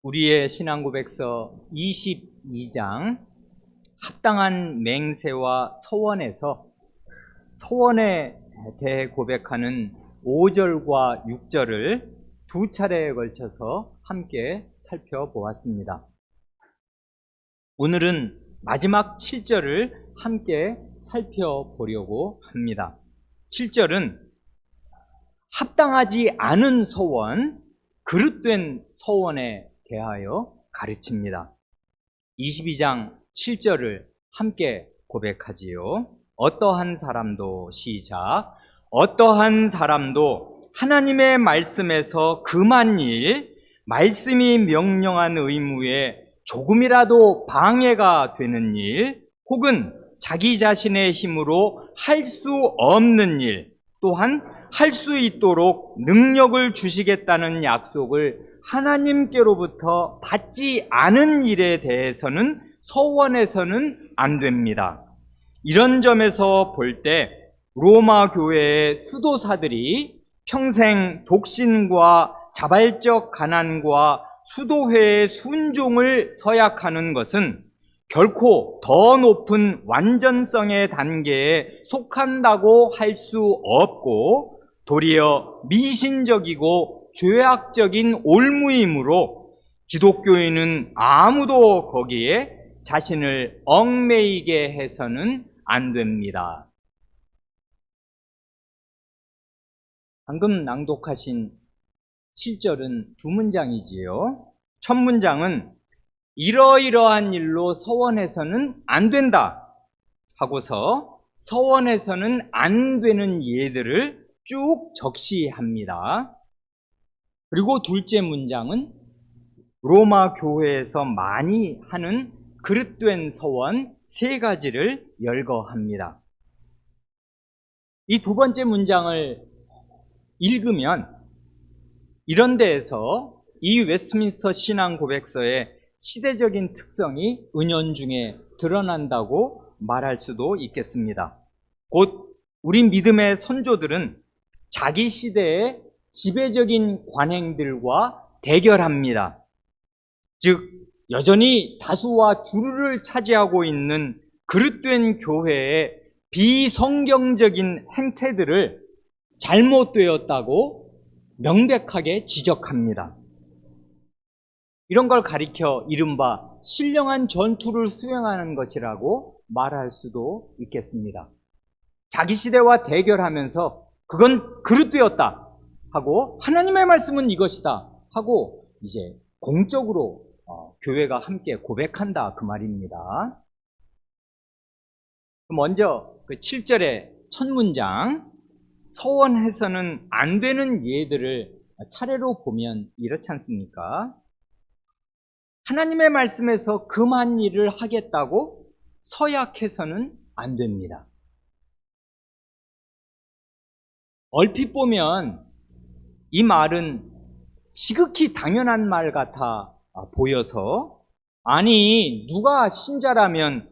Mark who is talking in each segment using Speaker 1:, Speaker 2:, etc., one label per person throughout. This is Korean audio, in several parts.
Speaker 1: 우리의 신앙고백서 22장 합당한 맹세와 서원에서 서원에 대해 고백하는 5절과 6절을 두 차례에 걸쳐서 함께 살펴보았습니다. 오늘은 마지막 7절을 함께 살펴보려고 합니다. 7절은 합당하지 않은 서원, 그릇된 서원에 대하여 가르칩니다. 22장 7절을 함께 고백하지요. 어떠한 사람도 시작. 어떠한 사람도 하나님의 말씀에서 금한 일, 말씀이 명령한 의무에 조금이라도 방해가 되는 일, 혹은 자기 자신의 힘으로 할 수 없는 일, 또한 할 수 있도록 능력을 주시겠다는 약속을 하나님께로부터 받지 않은 일에 대해서는 서원해서는 안 됩니다. 이런 점에서 볼 때 로마 교회의 수도사들이 평생 독신과 자발적 가난과 수도회의 순종을 서약하는 것은 결코 더 높은 완전성의 단계에 속한다고 할 수 없고, 도리어 미신적이고 죄악적인 올무이므로 기독교인은 아무도 거기에 자신을 얽매이게 해서는 안 됩니다. 방금 낭독하신 7절은 두 문장이지요. 첫 문장은 이러이러한 일로 서원해서는 안 된다 하고서 서원해서는 안 되는 예들을 쭉 적시합니다. 그리고 둘째 문장은 로마 교회에서 많이 하는 그릇된 서원 3가지를 열거합니다. 이 두 번째 문장을 읽으면 이런 데에서 이 웨스트민스터 신앙 고백서의 시대적인 특성이 은연중에 드러난다고 말할 수도 있겠습니다. 곧 우리 믿음의 선조들은 자기 시대의 지배적인 관행들과 대결합니다. 즉 여전히 다수와 주류를 차지하고 있는 그릇된 교회의 비성경적인 행태들을 잘못되었다고 명백하게 지적합니다. 이런 걸 가리켜 이른바 신령한 전투를 수행하는 것이라고 말할 수도 있겠습니다. 자기 시대와 대결하면서 그건 그릇되었다 하고 하나님의 말씀은 이것이다 하고 이제 공적으로 교회가 함께 고백한다 그 말입니다. 먼저 그 7절의 첫 문장 서원해서는 안 되는 예들을 차례로 보면 이렇지 않습니까? 하나님의 말씀에서 금한 일을 하겠다고 서약해서는 안 됩니다. 얼핏 보면 이 말은 지극히 당연한 말 같아 보여서, 아니 누가 신자라면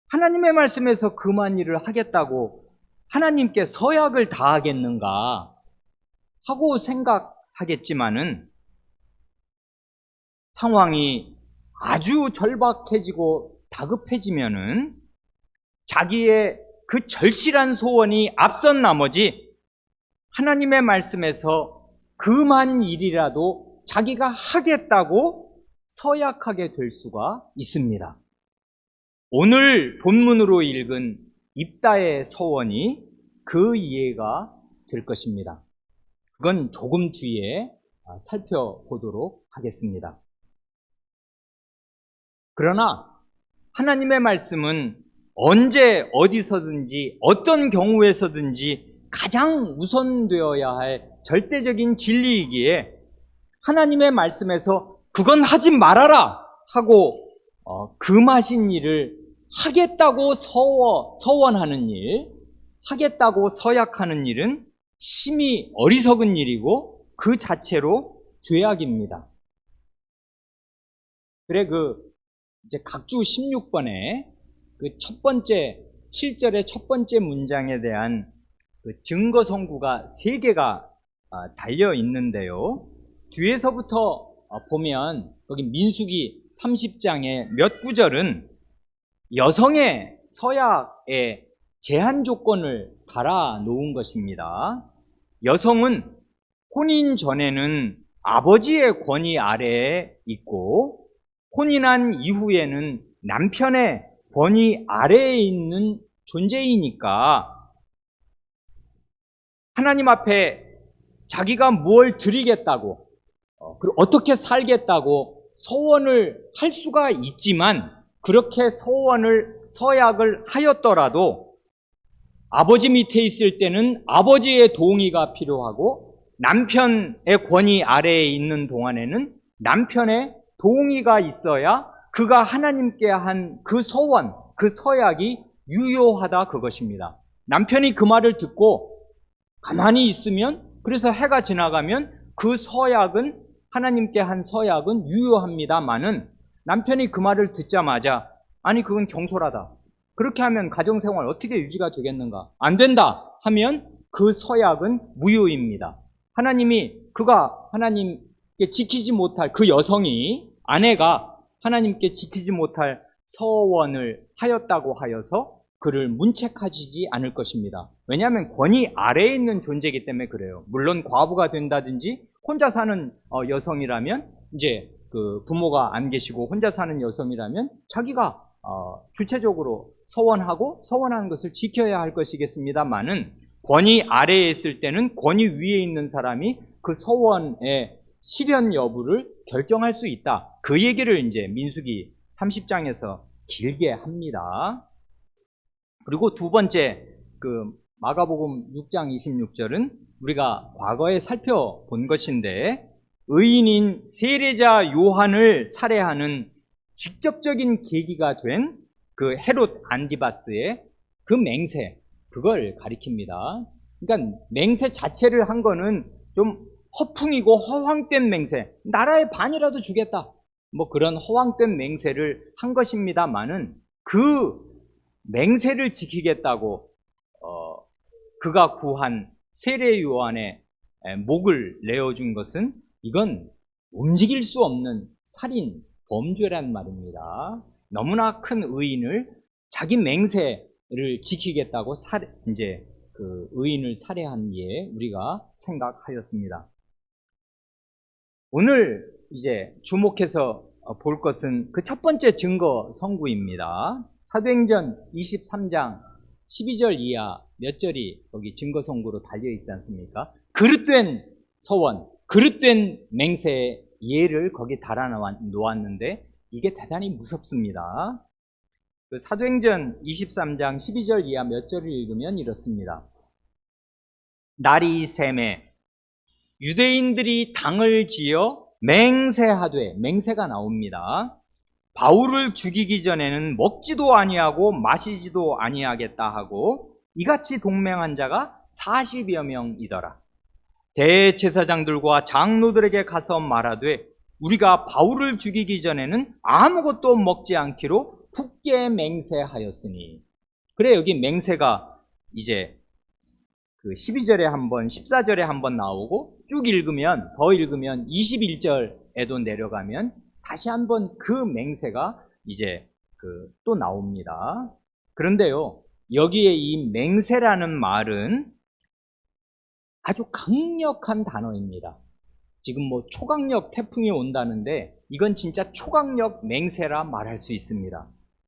Speaker 1: 하나님의 말씀에서 금한 일을 하겠다고 하나님께 서약을 다하겠는가 하고 생각하겠지만은, 상황이 아주 절박해지고 다급해지면은 자기의 그 절실한 소원이 앞선 나머지 하나님의 말씀에서 금한 일이라도 자기가 하겠다고 서약하게 될 수가 있습니다. 오늘 본문으로 읽은 입다의 서원이 그 이해가 될 것입니다. 그건 조금 뒤에 살펴보도록 하겠습니다. 그러나 하나님의 말씀은 언제 어디서든지 어떤 경우에서든지 가장 우선되어야 할 절대적인 진리이기에 하나님의 말씀에서 그건 하지 말아라 하고 금하신 일을 하겠다고 서원하는 일, 하겠다고 서약하는 일은 심히 어리석은 일이고 그 자체로 죄악입니다. 그래 이제 각주 16번에 그 첫 번째 7절의 첫 번째 문장에 대한 그 증거 성구가 3개가 달려 있는데요. 뒤에서부터 보면 거기 민수기 30장의 몇 구절은 여성의 서약에 제한 조건을 달아 놓은 것입니다. 여성은 혼인 전에는 아버지의 권위 아래에 있고 혼인한 이후에는 남편의 권위 아래에 있는 존재이니까 하나님 앞에 자기가 뭘 드리겠다고 그리고 어떻게 살겠다고 서원을 할 수가 있지만 그렇게 서약을 하였더라도 아버지 밑에 있을 때는 아버지의 동의가 필요하고 남편의 권위 아래에 있는 동안에는 남편의 동의가 있어야 그가 하나님께 한 그 서원, 그 서약이 유효하다 그것입니다. 남편이 그 말을 듣고 가만히 있으면 그래서 해가 지나가면 그 서약은 하나님께 한 서약은 유효합니다마는 남편이 그 말을 듣자마자 아니 그건 경솔하다. 그렇게 하면 가정생활 어떻게 유지가 되겠는가? 안 된다 하면 그 서약은 무효입니다. 하나님이 그가 하나님께 지키지 못할 그 여성이 아내가 하나님께 지키지 못할 서원을 하였다고 하여서 그를 문책하시지 않을 것입니다. 왜냐하면 권위 아래에 있는 존재이기 때문에 그래요. 물론 과부가 된다든지 혼자 사는 여성이라면 이제 그 부모가 안 계시고 혼자 사는 여성이라면 자기가 주체적으로 서원하고 서원하는 것을 지켜야 할 것이겠습니다만은 권위 아래에 있을 때는 권위 위에 있는 사람이 그 서원의 실현 여부를 결정할 수 있다. 그 얘기를 이제 민수기 30장에서 길게 합니다. 그리고 두 번째 그 마가복음 6장 26절은 우리가 과거에 살펴본 것인데 의인인 세례자 요한을 살해하는 직접적인 계기가 된 그 헤롯 안디바스의 그 맹세, 그걸 가리킵니다. 그러니까 맹세 자체를 한 거는 좀 허풍이고 허황된 맹세, 나라의 반이라도 주겠다, 뭐 그런 허황된 맹세를 한 것입니다만은 그 맹세를 지키겠다고 그가 구한 세례 요한의 목을 내어준 것은 이건 움직일 수 없는 살인 범죄란 말입니다. 너무나 큰 의인을 자기 맹세를 지키겠다고 이제 그 의인을 살해한 예 우리가 생각하였습니다. 오늘 이제 주목해서 볼 것은 그 첫 번째 증거 선구입니다. 사도행전 23장 12절 이하 몇 절이 거기 증거 선구로 달려 있지 않습니까? 그릇된 서원, 그릇된 맹세의 예를 거기 달아 놓았는데 이게 대단히 무섭습니다. 그 사도행전 23장 12절 이하 몇 절을 읽으면 이렇습니다. 날이 새매 유대인들이 당을 지어 맹세하되, 맹세가 나옵니다. 바울을 죽이기 전에는 먹지도 아니하고 마시지도 아니하겠다 하고 이같이 동맹한 자가 40여 명이더라. 대제사장들과 장로들에게 가서 말하되 우리가 바울을 죽이기 전에는 아무것도 먹지 않기로 굳게 맹세하였으니. 그래, 여기 맹세가 이제 그 12절에 한번 14절에 한번 나오고 쭉 읽으면 더 읽으면 21절에도 내려가면 다시 한번 그 맹세가 이제 또 나옵니다. 그런데요, 여기에 이 맹세라는 말은 아주 강력한 단어입니다. 지금 뭐 초강력 태풍이 온다는데 이건 진짜 초강력 맹세라 말할 수 있습니다.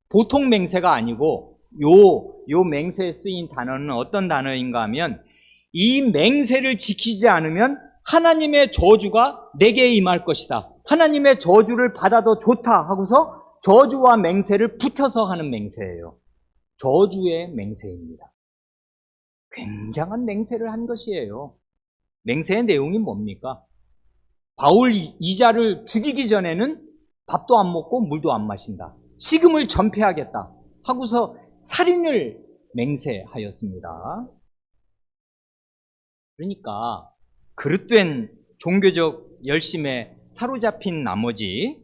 Speaker 1: 보통 맹세가 아니고 요 맹세에 쓰인 단어는 어떤 단어인가 하면 이 맹세를 지키지 않으면 하나님의 저주가 내게 임할 것이다. 하나님의 저주를 받아도 좋다 하고서 저주와 맹세를 붙여서 하는 맹세예요. 저주의 맹세입니다. 굉장한 맹세를 한 것이에요. 맹세의 내용이 뭡니까? 바울 이자를 죽이기 전에는 밥도 안 먹고 물도 안 마신다. 식음을 전폐하겠다 하고서 살인을 맹세하였습니다. 그러니까 그릇된 종교적 열심에 사로잡힌 나머지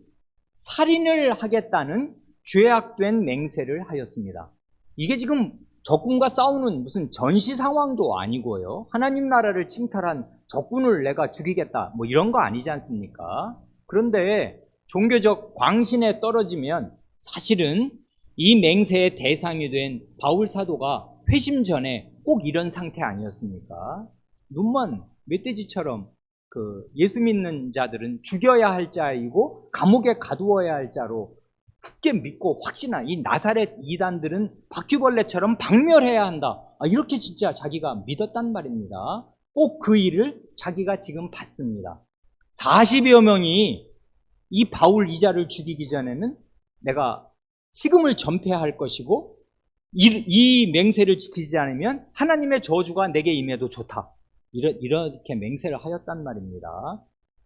Speaker 1: 살인을 하겠다는 죄악된 맹세를 하였습니다. 이게 지금 적군과 싸우는 무슨 전시 상황도 아니고요. 하나님 나라를 침탈한 적군을 내가 죽이겠다 뭐 이런 거 아니지 않습니까? 그런데 종교적 광신에 떨어지면 사실은 이 맹세의 대상이 된 바울 사도가 회심 전에 꼭 이런 상태 아니었습니까? 눈먼 멧돼지처럼 예수 믿는 자들은 죽여야 할 자이고 감옥에 가두어야 할 자로 굳게 믿고 확신한 이 나사렛 이단들은 바퀴벌레처럼 박멸해야 한다. 이렇게 진짜 자기가 믿었단 말입니다. 꼭 그 일을 자기가 지금 받습니다. 40여 명이 이 바울 이자를 죽이기 전에는 내가 식음을 전폐할 것이고 이 맹세를 지키지 않으면 하나님의 저주가 내게 임해도 좋다. 이렇게 맹세를 하였단 말입니다.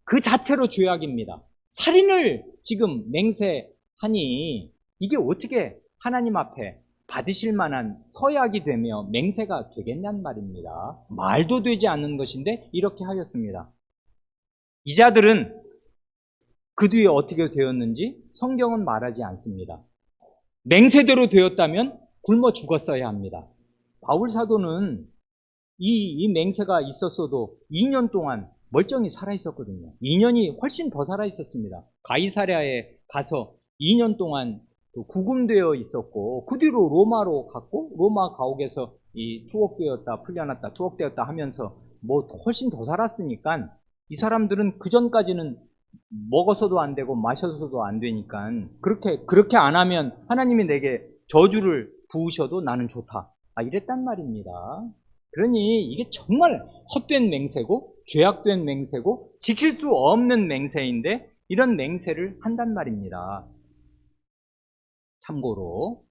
Speaker 1: 그 자체로 죄악입니다. 살인을 지금 맹세하니 이게 어떻게 하나님 앞에 받으실 만한 서약이 되며 맹세가 되겠냔 말입니다. 말도 되지 않는 것인데 이렇게 하였습니다. 이자들은 그 뒤에 어떻게 되었는지 성경은 말하지 않습니다. 맹세대로 되었다면 굶어 죽었어야 합니다. 바울 사도는 이 맹세가 있었어도 2년 동안 멀쩡히 살아있었거든요. 2년이 훨씬 더 살아있었습니다. 가이사랴에 가서 2년 동안 구금되어 있었고 그 뒤로 로마로 갔고 로마 가옥에서 투옥되었다 풀려났다 투옥되었다 하면서 훨씬 더 살았으니까 이 사람들은 그 전까지는 먹어서도 안 되고 마셔서도 안 되니까 그렇게 안 하면 하나님이 내게 저주를 부으셔도 나는 좋다. 이랬단 말입니다. 그러니 이게 정말 헛된 맹세고 죄악된 맹세고 지킬 수 없는 맹세인데 이런 맹세를 한단 말입니다. 참고로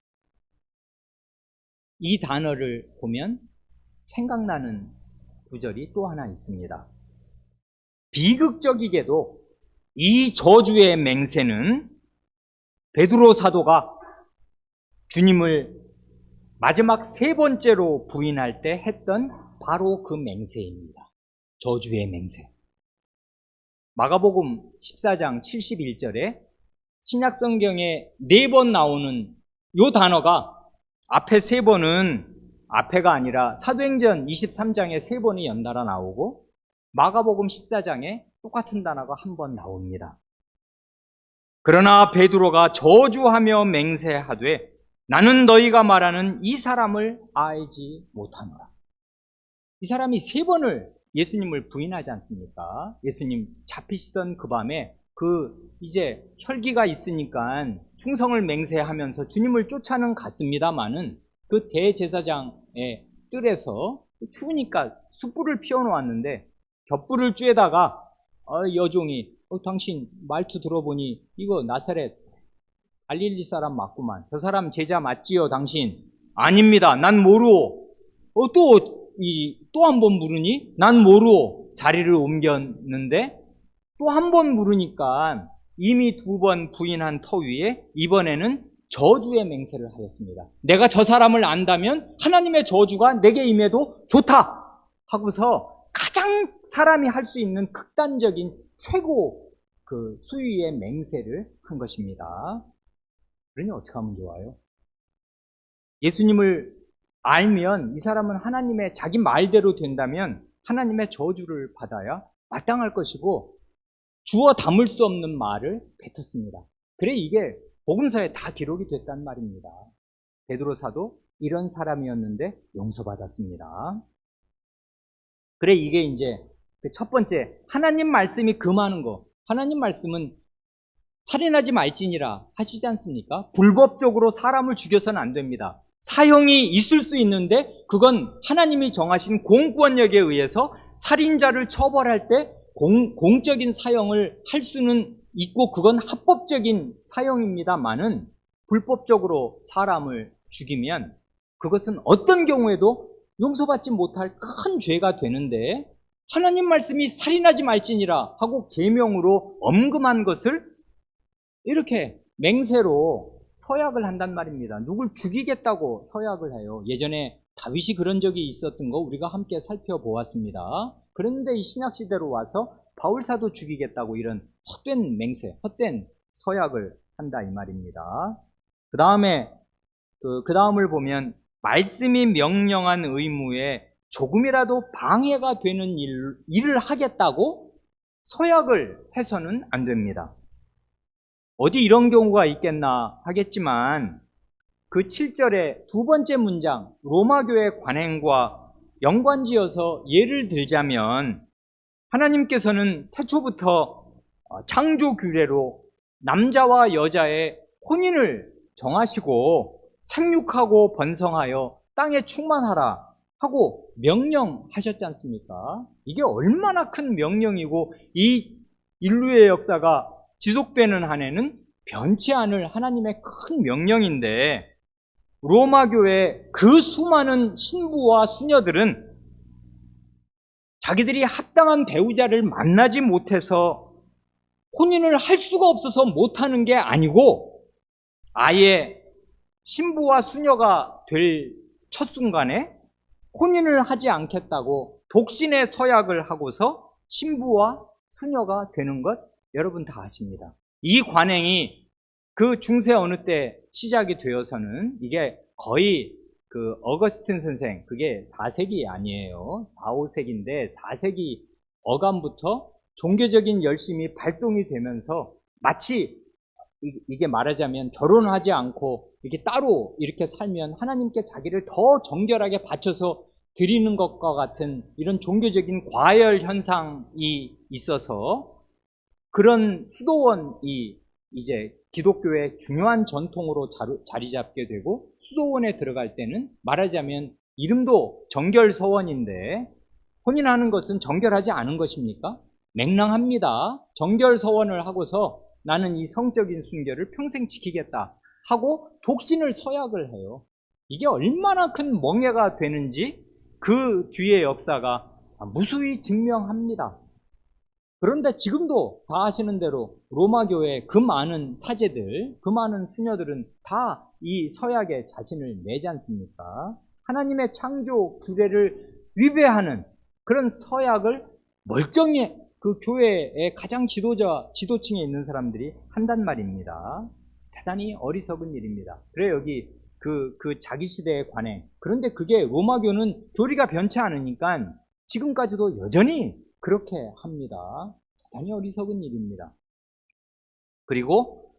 Speaker 1: 이 단어를 보면 생각나는 구절이 또 하나 있습니다. 비극적이게도 이 저주의 맹세는 베드로 사도가 주님을 마지막 3번째로 부인할 때 했던 바로 그 맹세입니다. 저주의 맹세. 마가복음 14장 71절에 신약성경에 4번 나오는 이 단어가 앞에 3번은 앞에가 아니라 사도행전 23장에 3번이 연달아 나오고 마가복음 14장에 똑같은 단어가 한 번 나옵니다. 그러나 베드로가 저주하며 맹세하되 나는 너희가 말하는 이 사람을 알지 못하노라. 이 사람이 3번을 예수님을 부인하지 않습니까? 예수님 잡히시던 그 밤에 이제 혈기가 있으니까 충성을 맹세하면서 주님을 쫓아는 갔습니다마는 그 대제사장의 뜰에서 추우니까 숯불을 피워놓았는데 겹불을 쬐다가 여종이 당신 말투 들어보니 이거 나사렛 갈릴리 사람 맞구만. 저 사람 제자 맞지요 당신? 아닙니다. 난 모르오. 또 한 번 물으니 난 모르오. 자리를 옮겼는데 또 한 번 물으니까 이미 2번 부인한 터 위에 이번에는 저주의 맹세를 하였습니다. 내가 저 사람을 안다면 하나님의 저주가 내게 임해도 좋다 하고서 가장 사람이 할 수 있는 극단적인 최고 수위의 맹세를 한 것입니다. 그러니 어떻게 하면 좋아요? 예수님을 알면 이 사람은 하나님의 자기 말대로 된다면 하나님의 저주를 받아야 마땅할 것이고 주어 담을 수 없는 말을 뱉었습니다. 그래 이게 복음서에 다 기록이 됐단 말입니다. 베드로 사도 이런 사람이었는데 용서받았습니다. 그래 이게 이제 첫 번째 하나님 말씀이 금하는 거. 하나님 말씀은 살인하지 말지니라 하시지 않습니까? 불법적으로 사람을 죽여서는 안 됩니다. 사형이 있을 수 있는데 그건 하나님이 정하신 공권력에 의해서 살인자를 처벌할 때 공적인 사형을 할 수는 있고 그건 합법적인 사형입니다만은 불법적으로 사람을 죽이면 그것은 어떤 경우에도 용서받지 못할 큰 죄가 되는데 하나님 말씀이 살인하지 말지니라 하고 계명으로 엄금한 것을 이렇게 맹세로 서약을 한단 말입니다. 누굴 죽이겠다고 서약을 해요. 예전에 다윗이 그런 적이 있었던 거 우리가 함께 살펴보았습니다. 그런데 이 신약시대로 와서 바울사도 죽이겠다고 이런 헛된 맹세, 헛된 서약을 한다 이 말입니다. 그 다음을 보면 말씀이 명령한 의무에 조금이라도 방해가 되는 일을 하겠다고 서약을 해서는 안 됩니다. 어디 이런 경우가 있겠나 하겠지만 그 7절의 두 번째 문장 로마교회 관행과 연관지어서 예를 들자면 하나님께서는 태초부터 창조 규례로 남자와 여자의 혼인을 정하시고 생육하고 번성하여 땅에 충만하라 하고 명령하셨지 않습니까? 이게 얼마나 큰 명령이고 이 인류의 역사가 지속되는 한에는 변치 않을 하나님의 큰 명령인데 로마 교회 그 수많은 신부와 수녀들은 자기들이 합당한 배우자를 만나지 못해서 혼인을 할 수가 없어서 못하는 게 아니고 아예 신부와 수녀가 될 첫 순간에 혼인을 하지 않겠다고 독신의 서약을 하고서 신부와 수녀가 되는 것 여러분 다 아십니다. 이 관행이 그 중세 어느 때 시작이 되어서는 이게 거의 그 어거스틴 선생, 그게 4세기 아니에요. 4, 5세기인데 4세기 어간부터 종교적인 열심이 발동이 되면서 마치 이게 말하자면 결혼하지 않고 이렇게 따로 이렇게 살면 하나님께 자기를 더 정결하게 바쳐서 드리는 것과 같은 이런 종교적인 과열 현상이 있어서 그런 수도원이 이제 기독교의 중요한 전통으로 자리 잡게 되고 수도원에 들어갈 때는 말하자면 이름도 정결서원인데 혼인하는 것은 정결하지 않은 것입니까? 맹랑합니다. 정결서원을 하고서 나는 이 성적인 순결을 평생 지키겠다 하고 독신을 서약을 해요. 이게 얼마나 큰 멍해가 되는지 그 뒤의 역사가 무수히 증명합니다. 그런데 지금도 다 아시는 대로 로마 교회 그 많은 사제들, 그 많은 수녀들은 다 이 서약에 자신을 내지 않습니까? 하나님의 창조 규례를 위배하는 그런 서약을 멀쩡히 그 교회의 가장 지도층에 있는 사람들이 한단 말입니다. 대단히 어리석은 일입니다. 그래 여기 그 자기 시대의 관행. 그런데 그게 로마교는 교리가 변치 않으니까 지금까지도 여전히 그렇게 합니다. 대단히 어리석은 일입니다. 그리고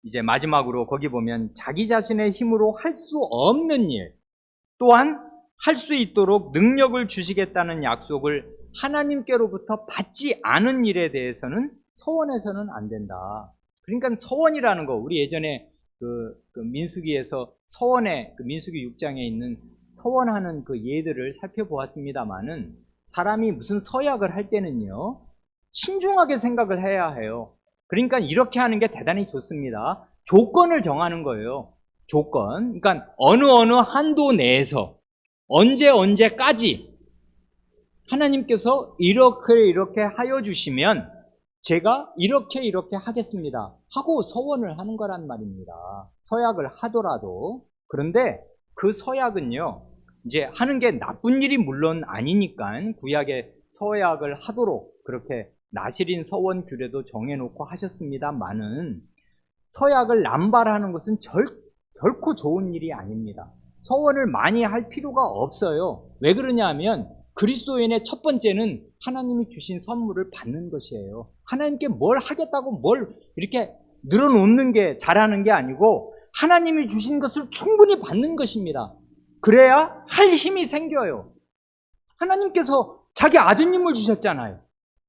Speaker 1: 이제 마지막으로 거기 보면 자기 자신의 힘으로 할 수 없는 일 또한 할 수 있도록 능력을 주시겠다는 약속을 하나님께로부터 받지 않은 일에 대해서는 서원해서는 안 된다. 그러니까 서원이라는 거 우리 예전에 그 민수기에서 서원에 그 민수기 6장에 있는 서원하는 그 예들을 살펴보았습니다만은 사람이 무슨 서약을 할 때는요 신중하게 생각을 해야 해요. 그러니까 이렇게 하는 게 대단히 좋습니다. 조건을 정하는 거예요. 조건. 그러니까 어느 한도 내에서 언제까지 하나님께서 이렇게 하여 주시면 제가 이렇게 하겠습니다 하고 서원을 하는 거란 말입니다. 서약을 하더라도. 그런데 그 서약은요 이제 하는 게 나쁜 일이 물론 아니니까 구약에 서약을 하도록 그렇게 나실인 서원 규례도 정해놓고 하셨습니다만은 서약을 남발하는 것은 결코 좋은 일이 아닙니다. 서원을 많이 할 필요가 없어요. 왜 그러냐 하면 그리스도인의 첫 번째는 하나님이 주신 선물을 받는 것이에요. 하나님께 뭘 하겠다고 뭘 이렇게 늘어놓는 게 잘하는 게 아니고 하나님이 주신 것을 충분히 받는 것입니다. 그래야 할 힘이 생겨요. 하나님께서 자기 아드님을 주셨잖아요.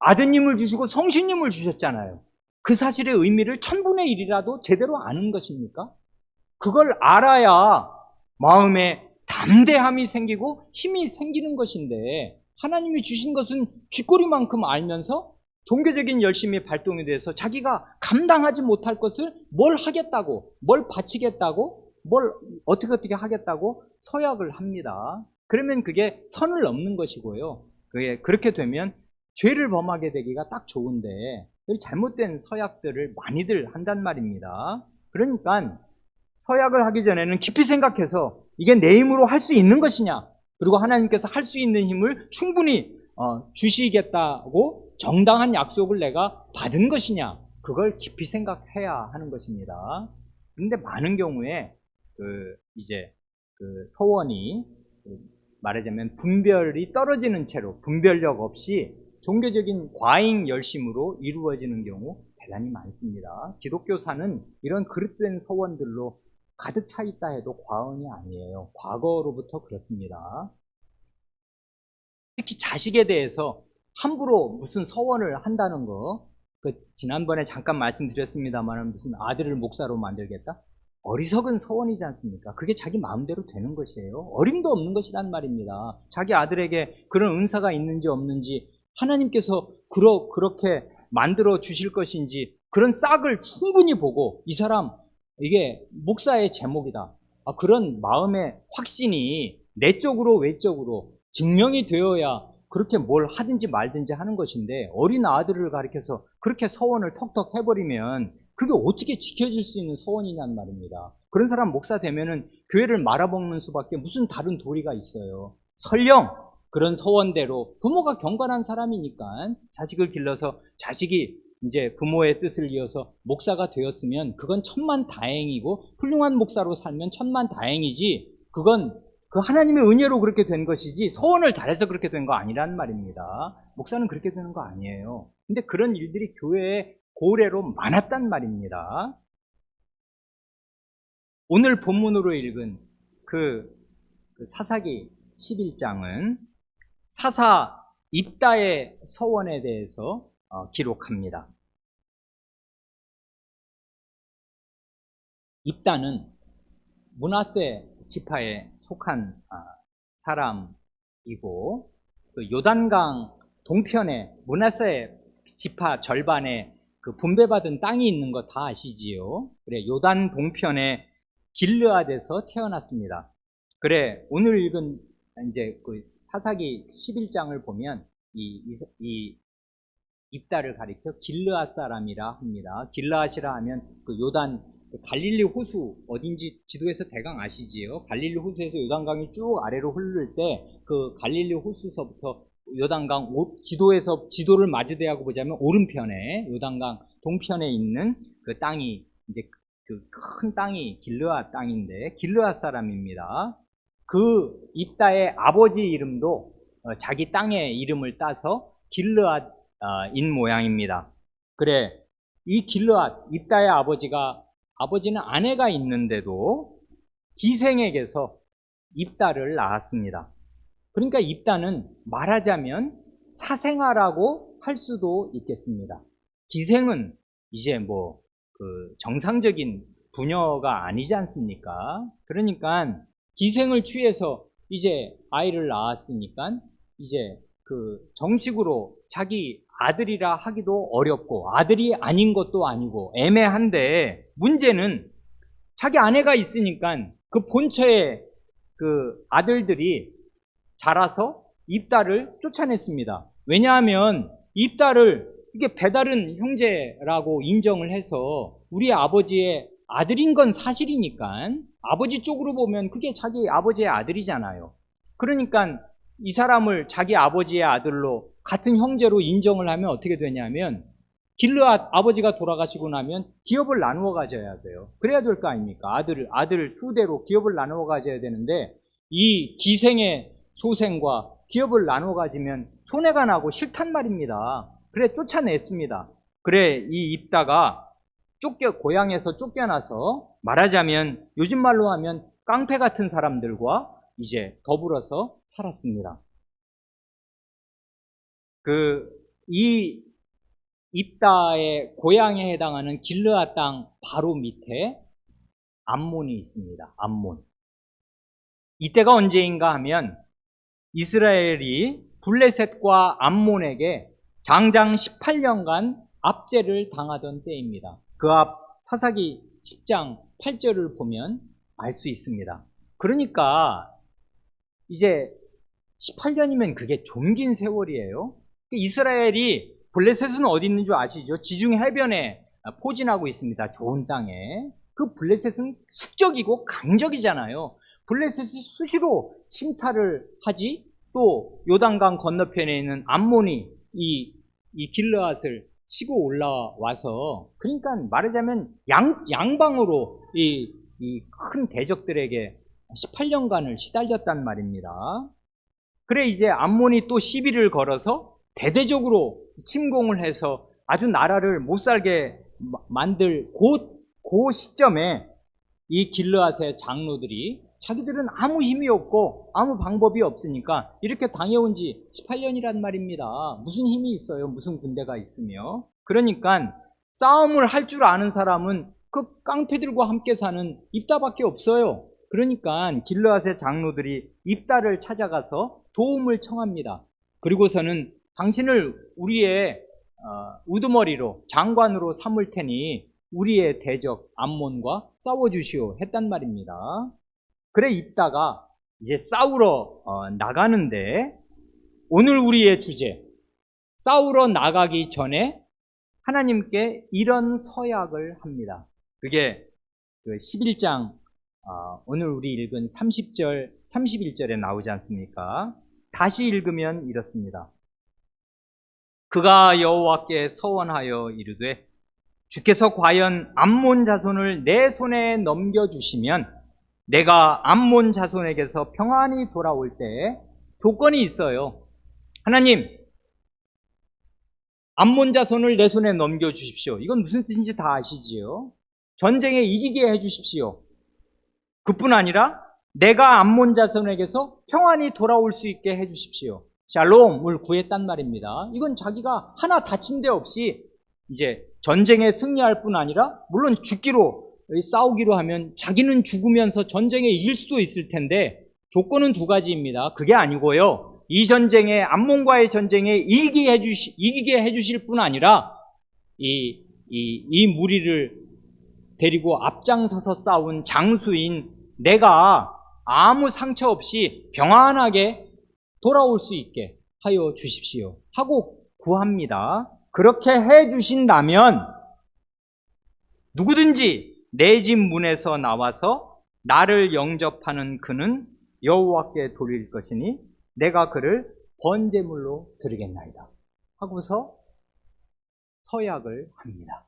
Speaker 1: 아드님을 주시고 성신님을 주셨잖아요. 그 사실의 의미를 1000분의 1이라도 제대로 아는 것입니까? 그걸 알아야 마음에 담대함이 생기고 힘이 생기는 것인데 하나님이 주신 것은 쥐꼬리만큼 알면서 종교적인 열심이 발동이 돼서 자기가 감당하지 못할 것을 뭘 하겠다고, 뭘 바치겠다고, 뭘 어떻게 하겠다고 서약을 합니다. 그러면 그게 선을 넘는 것이고요. 그렇게 되면 죄를 범하게 되기가 딱 좋은데 잘못된 서약들을 많이들 한단 말입니다. 그러니까 서약을 하기 전에는 깊이 생각해서 이게 내 힘으로 할 수 있는 것이냐, 그리고 하나님께서 할 수 있는 힘을 충분히 주시겠다고 정당한 약속을 내가 받은 것이냐, 그걸 깊이 생각해야 하는 것입니다. 그런데 많은 경우에 서원이 말하자면 분별이 떨어지는 채로 분별력 없이 종교적인 과잉 열심으로 이루어지는 경우 대단히 많습니다. 기독교사는 이런 그릇된 서원들로 가득 차 있다 해도 과언이 아니에요. 과거로부터 그렇습니다. 특히 자식에 대해서 함부로 무슨 서원을 한다는 거, 지난번에 잠깐 말씀드렸습니다만 무슨 아들을 목사로 만들겠다? 어리석은 서원이지 않습니까? 그게 자기 마음대로 되는 것이에요. 어림도 없는 것이란 말입니다. 자기 아들에게 그런 은사가 있는지 없는지 하나님께서 그렇게 만들어 주실 것인지 그런 싹을 충분히 보고 이 사람 이게 목사의 제목이다. 그런 마음의 확신이 내적으로 외적으로 증명이 되어야 그렇게 뭘 하든지 말든지 하는 것인데 어린 아들을 가리켜서 그렇게 서원을 턱턱 해버리면 그게 어떻게 지켜질 수 있는 서원이냔 말입니다. 그런 사람 목사 되면은 교회를 말아먹는 수밖에 무슨 다른 도리가 있어요. 설령 그런 서원대로 부모가 경건한 사람이니까 자식을 길러서 자식이 이제 부모의 뜻을 이어서 목사가 되었으면 그건 천만다행이고 훌륭한 목사로 살면 천만다행이지 그건 그 하나님의 은혜로 그렇게 된 것이지 서원을 잘해서 그렇게 된 거 아니란 말입니다. 목사는 그렇게 되는 거 아니에요. 근데 그런 일들이 교회에 고래로 많았단 말입니다. 오늘 본문으로 읽은 그 사사기 11장은 사사 입다의 서원에 대해서 기록합니다. 입다는 므낫세 지파에 속한 사람이고 그 요단강 동편에 므낫세 지파 절반에 그 분배받은 땅이 있는 거 다 아시지요? 그래 요단 동편에 길르앗에서 태어났습니다. 그래 오늘 읽은 이제 그 사사기 11장을 보면 이 입다를 가리켜 길르앗 사람이라 합니다. 길르앗이라 하면 그 요단 갈릴리 호수 어딘지 지도에서 대강 아시지요? 갈릴리 호수에서 요단강이 쭉 아래로 흐를 때 그 갈릴리 호수서부터 요단강 지도를 마주대하고 보자면 오른편에 요단강 동편에 있는 그 땅이 이제 그 큰 땅이 길르앗 땅인데 길르앗 사람입니다. 그 입다의 아버지 이름도 자기 땅의 이름을 따서 길르앗인 모양입니다. 그래 이 길르앗 입다의 아버지는 아내가 있는데도 기생에게서 입다를 낳았습니다. 그러니까 입다는 말하자면 사생아라고 할 수도 있겠습니다. 기생은 이제 그 정상적인 부녀가 아니지 않습니까? 그러니까 기생을 취해서 이제 아이를 낳았으니까 이제 그 정식으로 자기 아들이라 하기도 어렵고 아들이 아닌 것도 아니고 애매한데 문제는 자기 아내가 있으니까 그 본처의 그 아들들이 자라서 입다를 쫓아냈습니다. 왜냐하면 입다를 이게 배다른 형제라고 인정을 해서 우리 아버지의 아들인 건 사실이니까 아버지 쪽으로 보면 그게 자기 아버지의 아들이잖아요. 그러니까 이 사람을 자기 아버지의 아들로 같은 형제로 인정을 하면 어떻게 되냐면 길르앗 아버지가 돌아가시고 나면 기업을 나누어 가져야 돼요. 그래야 될 거 아닙니까? 아들 수대로 기업을 나누어 가져야 되는데 이 기생의 소생과 기업을 나누어 가지면 손해가 나고 싫단 말입니다. 그래 쫓아냈습니다. 그래 이 입다가 고향에서 쫓겨나서 말하자면 요즘 말로 하면 깡패 같은 사람들과 이제 더불어서 살았습니다. 이 입다의 고향에 해당하는 길르앗 땅 바로 밑에 암몬이 있습니다. 암몬. 이때가 언제인가 하면 이스라엘이 블레셋과 암몬에게 장장 18년간 압제를 당하던 때입니다. 그 앞 사사기 10장 8절을 보면 알 수 있습니다. 그러니까 이제 18년이면 그게 좀 긴 세월이에요. 이스라엘이 블레셋은 어디 있는 줄 아시죠? 지중 해변에 포진하고 있습니다. 좋은 땅에. 그 블레셋은 숙적이고 강적이잖아요. 블레셋이 수시로 침탈을 하지 또 요단강 건너편에 있는 암몬이 이 길르앗을 치고 올라와서 그러니까 말하자면 양방으로 이 큰 대적들에게 18년간을 시달렸단 말입니다. 그래 이제 암몬이 또 시비를 걸어서 대대적으로 침공을 해서 아주 나라를 못 살게 만들 그 시점에 이 길르앗의 장로들이 자기들은 아무 힘이 없고 아무 방법이 없으니까 이렇게 당해온 지 18년이란 말입니다. 무슨 힘이 있어요? 무슨 군대가 있으며. 그러니까 싸움을 할 줄 아는 사람은 그 깡패들과 함께 사는 입다밖에 없어요. 그러니까 길르앗의 장로들이 입다를 찾아가서 도움을 청합니다. 그리고서는 당신을 우리의 우두머리로 장관으로 삼을 테니 우리의 대적 암몬과 싸워주시오 했단 말입니다. 그래 입다가 이제 싸우러 나가는데 오늘 우리의 주제, 싸우러 나가기 전에 하나님께 이런 서약을 합니다. 그게 그 11장 오늘 우리 읽은 30절, 31절에 나오지 않습니까? 다시 읽으면 이렇습니다. 그가 여호와께 서원하여 이르되 주께서 과연 암몬 자손을 내 손에 넘겨주시면 내가 암몬 자손에게서 평안히 돌아올 때 조건이 있어요. 하나님, 암몬 자손을 내 손에 넘겨주십시오. 이건 무슨 뜻인지 다 아시지요? 전쟁에 이기게 해주십시오. 그뿐 아니라 내가 암몬 자손에게서 평안히 돌아올 수 있게 해주십시오. 샬롬을 구했단 말입니다. 이건 자기가 하나 다친 데 없이 이제 전쟁에 승리할 뿐 아니라 물론 죽기로 싸우기로 하면 자기는 죽으면서 전쟁에 이길 수도 있을 텐데 조건은 두 가지입니다. 그게 아니고요. 이 전쟁에 암몬과의 전쟁에 이기게 해주실 뿐 아니라 이 무리를 데리고 앞장서서 싸운 장수인 내가 아무 상처 없이 평안하게 돌아올 수 있게 하여 주십시오 하고 구합니다. 그렇게 해 주신다면 누구든지 내 집 문에서 나와서 나를 영접하는 그는 여호와께 돌릴 것이니 내가 그를 번제물로 드리겠나이다 하고서 서약을 합니다.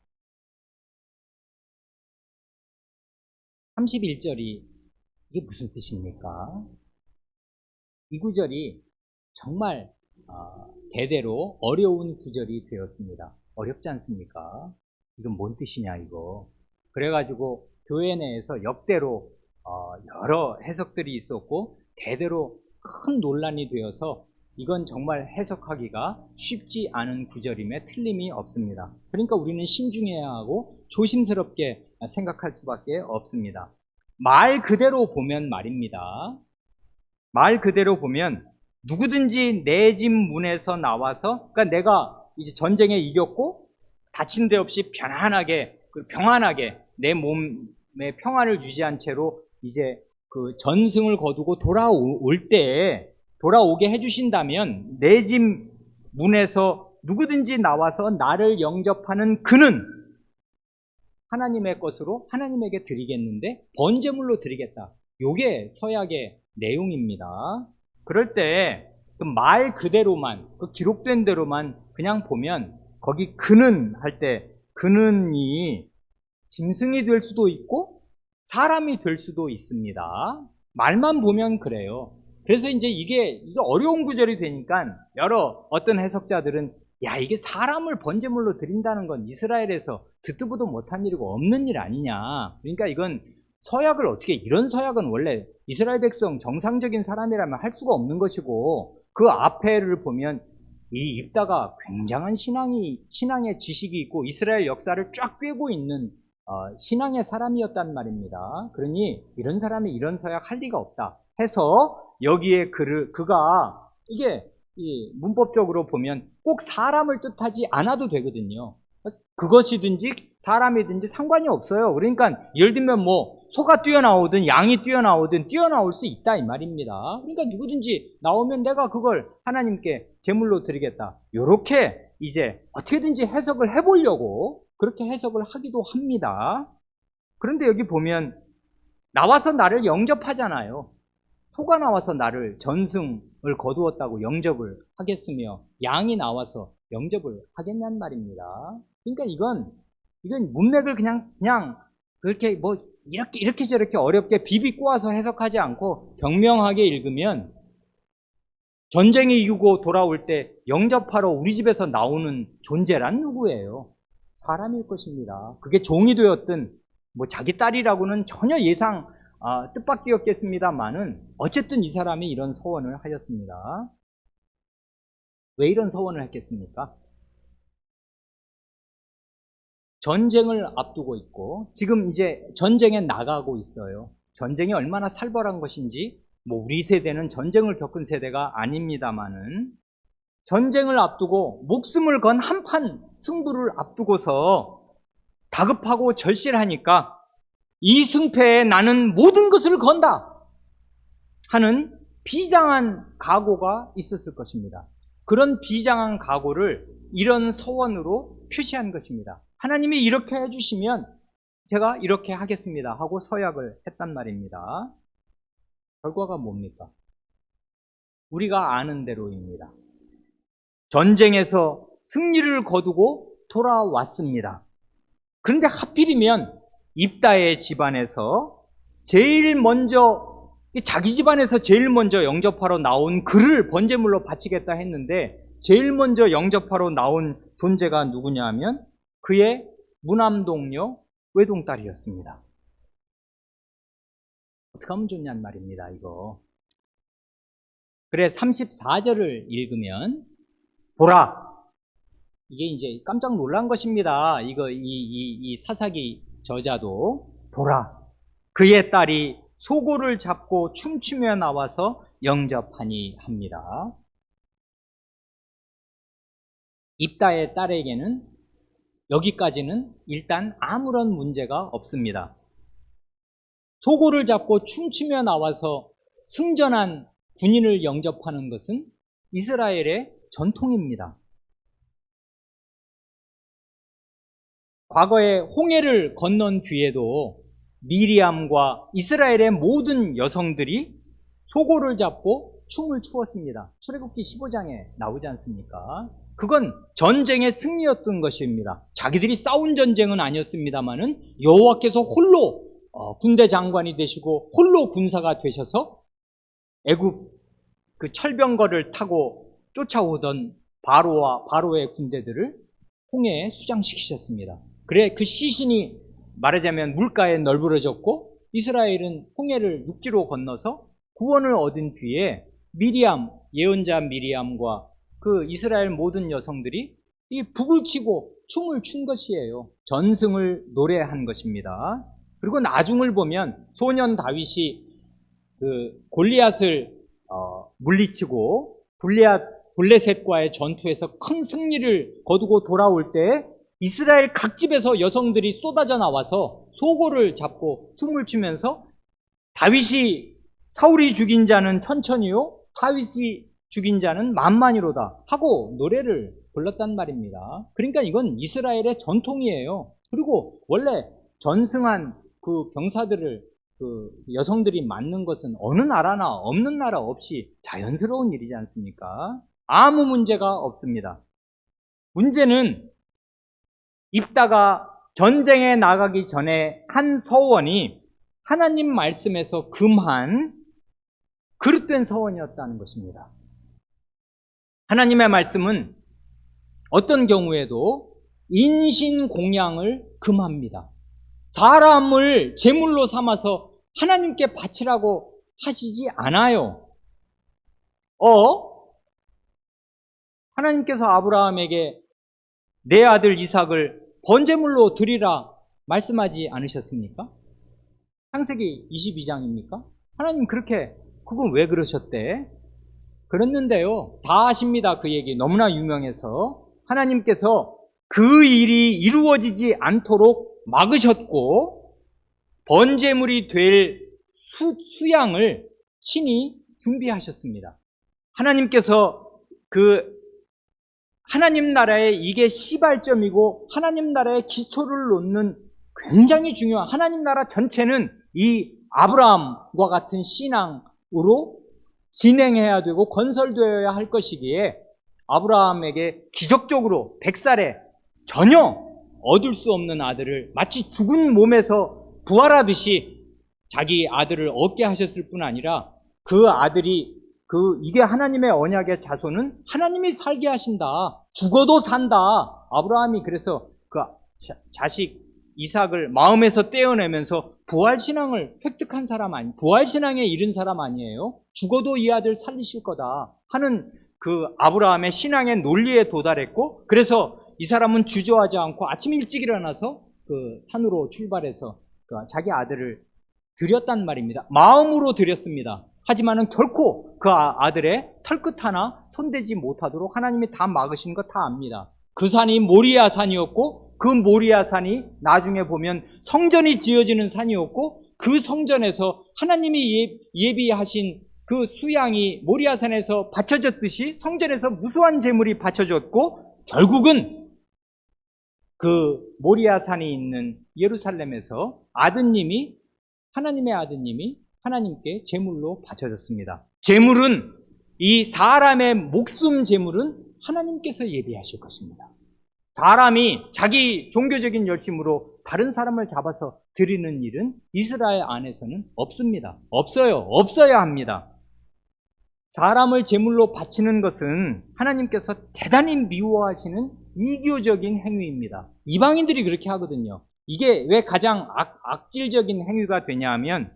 Speaker 1: 31절이 이게 무슨 뜻입니까? 이 구절이 정말 대대로 어려운 구절이 되었습니다. 어렵지 않습니까? 이건 뭔 뜻이냐 이거. 그래가지고 교회 내에서 역대로 여러 해석들이 있었고 대대로 큰 논란이 되어서 이건 정말 해석하기가 쉽지 않은 구절임에 틀림이 없습니다. 그러니까 우리는 신중해야 하고 조심스럽게 생각할 수밖에 없습니다. 말 그대로 보면 말입니다. 말 그대로 보면 누구든지 내 집 문에서 나와서, 그러니까 내가 이제 전쟁에 이겼고 다친 데 없이 평안하게 내 몸에 평안을 유지한 채로 이제 그 전승을 거두고 돌아오게 해주신다면 내 집 문에서 누구든지 나와서 나를 영접하는 그는 하나님의 것으로 하나님에게 드리겠는데 번제물로 드리겠다. 요게 서약의 내용입니다. 그럴 때 그 말 그대로만, 그 기록된 대로만 그냥 보면 거기 그는 할 때 그는이 짐승이 될 수도 있고 사람이 될 수도 있습니다. 말만 보면 그래요. 그래서 이제 이게 어려운 구절이 되니까 어떤 해석자들은 야, 이게 사람을 번제물로 드린다는 건 이스라엘에서 듣도 보도 못한 일이고 없는 일 아니냐. 그러니까 이건 서약을 어떻게, 이런 서약은 원래 이스라엘 백성 정상적인 사람이라면 할 수가 없는 것이고, 그 앞에를 보면 이 입다가 굉장한 신앙의 지식이 있고 이스라엘 역사를 쫙 꿰고 있는 신앙의 사람이었단 말입니다. 그러니 이런 사람이 이런 서약 할 리가 없다 해서 여기에 그가 이게 문법적으로 보면 꼭 사람을 뜻하지 않아도 되거든요. 그것이든지 사람이든지 상관이 없어요. 그러니까 예를 들면 뭐 소가 뛰어나오든 양이 뛰어나오든 뛰어나올 수 있다 이 말입니다. 그러니까 누구든지 나오면 내가 그걸 하나님께 제물로 드리겠다. 이렇게 이제 어떻게든지 해석을 해보려고 그렇게 해석을 하기도 합니다. 그런데 여기 보면 나와서 나를 영접하잖아요. 소가 나와서 나를 전승을 거두었다고 영접을 하겠으며 양이 나와서 영접을 하겠냐는 말입니다. 그러니까 이건 문맥을 그냥 그렇게 뭐 이렇게 저렇게 어렵게 비비 꼬아서 해석하지 않고 경명하게 읽으면 전쟁이 이기고 돌아올 때 영접하러 우리 집에서 나오는 존재란 누구예요? 사람일 것입니다. 그게 종이 되었든 뭐 자기 딸이라고는 전혀 뜻밖이었겠습니다만은 어쨌든 이 사람이 이런 서원을 하였습니다. 왜 이런 서원을 했겠습니까? 전쟁을 앞두고 있고 지금 이제 전쟁에 나가고 있어요. 전쟁이 얼마나 살벌한 것인지 뭐 우리 세대는 전쟁을 겪은 세대가 아닙니다만은 전쟁을 앞두고 목숨을 건 한판 승부를 앞두고서 다급하고 절실하니까 이 승패에 나는 모든 것을 건다 하는 비장한 각오가 있었을 것입니다. 그런 비장한 각오를 이런 서원으로 표시한 것입니다. 하나님이 이렇게 해주시면 제가 이렇게 하겠습니다 하고 서약을 했단 말입니다. 결과가 뭡니까? 우리가 아는 대로입니다. 전쟁에서 승리를 거두고 돌아왔습니다. 그런데 하필이면 입다의 집안에서 제일 먼저 자기 집안에서 제일 먼저 영접하러 나온 그를 번제물로 바치겠다 했는데 제일 먼저 영접하러 나온 존재가 누구냐 하면 그의 무남동녀 외동딸이었습니다. 어떻게 하면 좋냔 말입니다, 이거. 그래, 34절을 읽으면, 보라. 이게 이제 깜짝 놀란 것입니다. 이 사사기 저자도. 보라. 그의 딸이 소고를 잡고 춤추며 나와서 영접하니 합니다. 입다의 딸에게는 여기까지는 일단 아무런 문제가 없습니다. 소고를 잡고 춤추며 나와서 승전한 군인을 영접하는 것은 이스라엘의 전통입니다. 과거에 홍해를 건넌 뒤에도 미리암과 이스라엘의 모든 여성들이 소고를 잡고 춤을 추었습니다. 출애굽기 15장에 나오지 않습니까? 그건 전쟁의 승리였던 것입니다. 자기들이 싸운 전쟁은 아니었습니다만은 여호와께서 홀로 군대 장관이 되시고 홀로 군사가 되셔서 애굽 그 철병거를 타고 쫓아오던 바로의 군대들을 홍해에 수장시키셨습니다. 그래 그 시신이 말하자면 물가에 널브러졌고 이스라엘은 홍해를 육지로 건너서 구원을 얻은 뒤에 미리암, 예언자 미리암과 그 이스라엘 모든 여성들이 이 북을 치고 춤을 춘 것이에요. 전승을 노래한 것입니다. 그리고 나중을 보면 소년 다윗이 그 골리앗을 물리치고 블레셋과의 전투에서 큰 승리를 거두고 돌아올 때 이스라엘 각 집에서 여성들이 쏟아져 나와서 소고를 잡고 춤을 추면서 사울이 죽인 자는 천천히요 다윗이 죽인 자는 만만이로다 하고 노래를 불렀단 말입니다. 그러니까 이건 이스라엘의 전통이에요. 그리고 원래 전승한 그 병사들을 그 여성들이 맞는 것은 어느 나라나 없는 나라 없이 자연스러운 일이지 않습니까? 아무 문제가 없습니다. 문제는 입다가 전쟁에 나가기 전에 한 서원이 하나님 말씀에서 금한 그릇된 서원이었다는 것입니다. 하나님의 말씀은 어떤 경우에도 인신공양을 금합니다. 사람을 제물로 삼아서 하나님께 바치라고 하시지 않아요. 하나님께서 아브라함에게 내 아들 이삭을 번제물로 드리라 말씀하지 않으셨습니까? 창세기 22장입니까? 하나님 그건 왜 그러셨대? 그랬는데요. 다 아십니다. 그 얘기 너무나 유명해서 하나님께서 그 일이 이루어지지 않도록 막으셨고 번제물이 될 수양을 친히 준비하셨습니다. 하나님께서 하나님 나라의 이게 시발점이고 하나님 나라의 기초를 놓는 굉장히 중요한 하나님 나라 전체는 이 아브라함과 같은 신앙으로 진행해야 되고 건설되어야 할 것이기에 아브라함에게 기적적으로 100살에 전혀 얻을 수 없는 아들을 마치 죽은 몸에서 부활하듯이 자기 아들을 얻게 하셨을 뿐 아니라 그 아들이 이게 하나님의 언약의 자손은 하나님이 살게 하신다. 죽어도 산다. 아브라함이 그래서 자식 이삭을 마음에서 떼어내면서 부활신앙을 획득한 사람 부활신앙에 이른 사람 아니에요? 죽어도 이 아들 살리실 거다 하는 아브라함의 신앙의 논리에 도달했고, 그래서 이 사람은 주저하지 않고 아침 일찍 일어나서 산으로 출발해서 자기 아들을 드렸단 말입니다. 마음으로 드렸습니다. 하지만은 결코 아들의 털끝 하나 손대지 못하도록 하나님이 다 막으신 거 다 압니다. 그 산이 모리아 산이었고, 그 모리아 산이 나중에 보면 성전이 지어지는 산이었고, 그 성전에서 하나님이 예비하신 그 수양이 모리아 산에서 바쳐졌듯이 성전에서 무수한 제물이 바쳐졌고, 결국은 모리아 산이 있는 예루살렘에서 하나님의 아드님이 하나님께 제물로 바쳐졌습니다. 제물은, 이 사람의 목숨 제물은 하나님께서 예비하실 것입니다. 사람이 자기 종교적인 열심으로 다른 사람을 잡아서 드리는 일은 이스라엘 안에서는 없습니다. 없어야 합니다. 사람을 제물로 바치는 것은 하나님께서 대단히 미워하시는 이교적인 행위입니다. 이방인들이 그렇게 하거든요. 이게 왜 가장 악질적인 행위가 되냐면,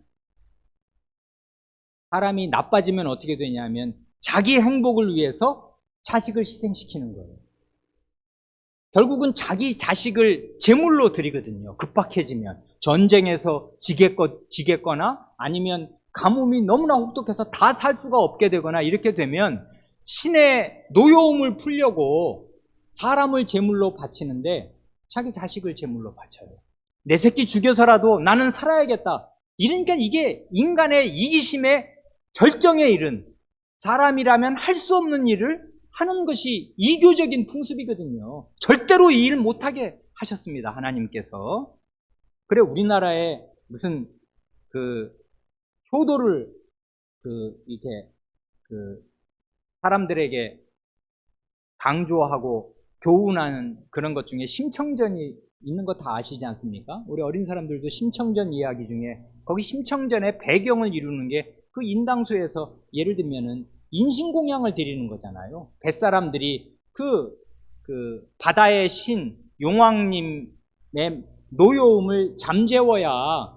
Speaker 1: 사람이 나빠지면 어떻게 되냐면 자기 행복을 위해서 자식을 희생시키는 거예요. 결국은 자기 자식을 제물로 드리거든요. 급박해지면 전쟁에서 지겠거나 아니면 가뭄이 너무나 혹독해서 다 살 수가 없게 되거나 이렇게 되면 신의 노여움을 풀려고 사람을 제물로 바치는데 자기 자식을 제물로 바쳐요. 내 새끼 죽여서라도 나는 살아야겠다. 이러니까 이게 인간의 이기심의 절정에 이른, 사람이라면 할 수 없는 일을 하는 것이 이교적인 풍습이거든요. 절대로 이 일 못하게 하셨습니다, 하나님께서. 그래, 우리나라에 무슨 효도를 이렇게 사람들에게 강조하고 교훈하는 그런 것 중에 심청전이 있는 거 다 아시지 않습니까? 우리 어린 사람들도 심청전 이야기 중에 거기 심청전의 배경을 이루는 게 인당수에서 예를 들면은 인신공양을 드리는 거잖아요. 뱃사람들이 바다의 신 용왕님의 노여움을 잠재워야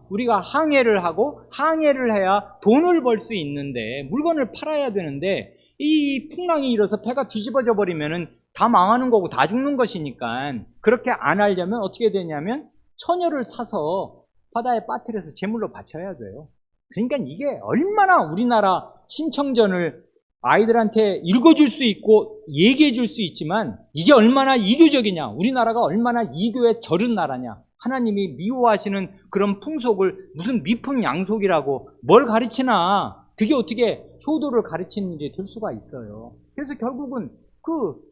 Speaker 1: 우리가 항해를 하고, 항해를 해야 돈을 벌 수 있는데, 물건을 팔아야 되는데, 이 풍랑이 일어서 배가 뒤집어져 버리면은 다 망하는 거고 다 죽는 것이니까, 그렇게 안 하려면 어떻게 되냐면 처녀를 사서 바다에 빠뜨려서 제물로 바쳐야 돼요. 그러니까 이게 얼마나 우리나라 심청전을 아이들한테 읽어줄 수 있고 얘기해 줄 수 있지만 이게 얼마나 이교적이냐, 우리나라가 얼마나 이교에 절은 나라냐, 하나님이 미워하시는 그런 풍속을 무슨 미풍양속이라고 뭘 가르치나, 그게 어떻게 효도를 가르치는 일이 될 수가 있어요. 그래서 결국은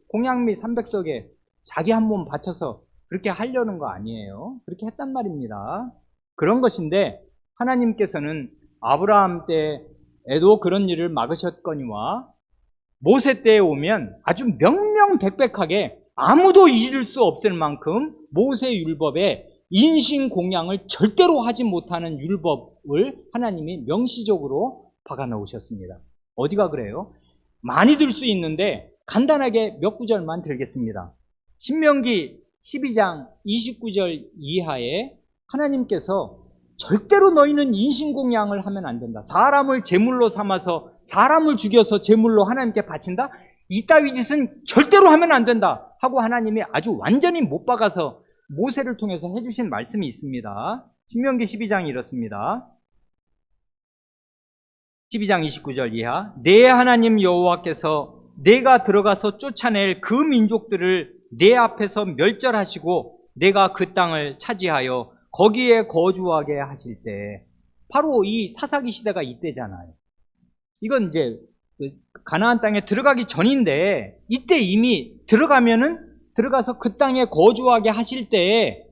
Speaker 1: 공양미 300석에 자기 한 몸 바쳐서 그렇게 하려는 거 아니에요. 그렇게 했단 말입니다. 그런 것인데 하나님께서는 아브라함 때에도 그런 일을 막으셨거니와 모세 때에 오면 아주 명명백백하게 아무도 잊을 수 없을 만큼 모세 율법에 인신공양을 절대로 하지 못하는 율법을 하나님이 명시적으로 박아놓으셨습니다. 어디가 그래요? 많이 들 수 있는데 간단하게 몇 구절만 들겠습니다. 신명기 12장 29절 이하에 하나님께서 절대로 너희는 인신공양을 하면 안 된다. 사람을 제물로 삼아서 사람을 죽여서 제물로 하나님께 바친다? 이따위 짓은 절대로 하면 안 된다 하고 하나님이 아주 완전히 못 박아서 모세를 통해서 해주신 말씀이 있습니다. 신명기 12장이 이렇습니다. 12장 29절 이하, 내 하나님 여호와께서 내가 들어가서 쫓아낼 그 민족들을 내 앞에서 멸절하시고 내가 그 땅을 차지하여 거기에 거주하게 하실 때, 바로 이 사사기 시대가 이때잖아요. 이건 이제 가나안 땅에 들어가기 전인데, 이때 이미 들어가서 그 땅에 거주하게 하실 때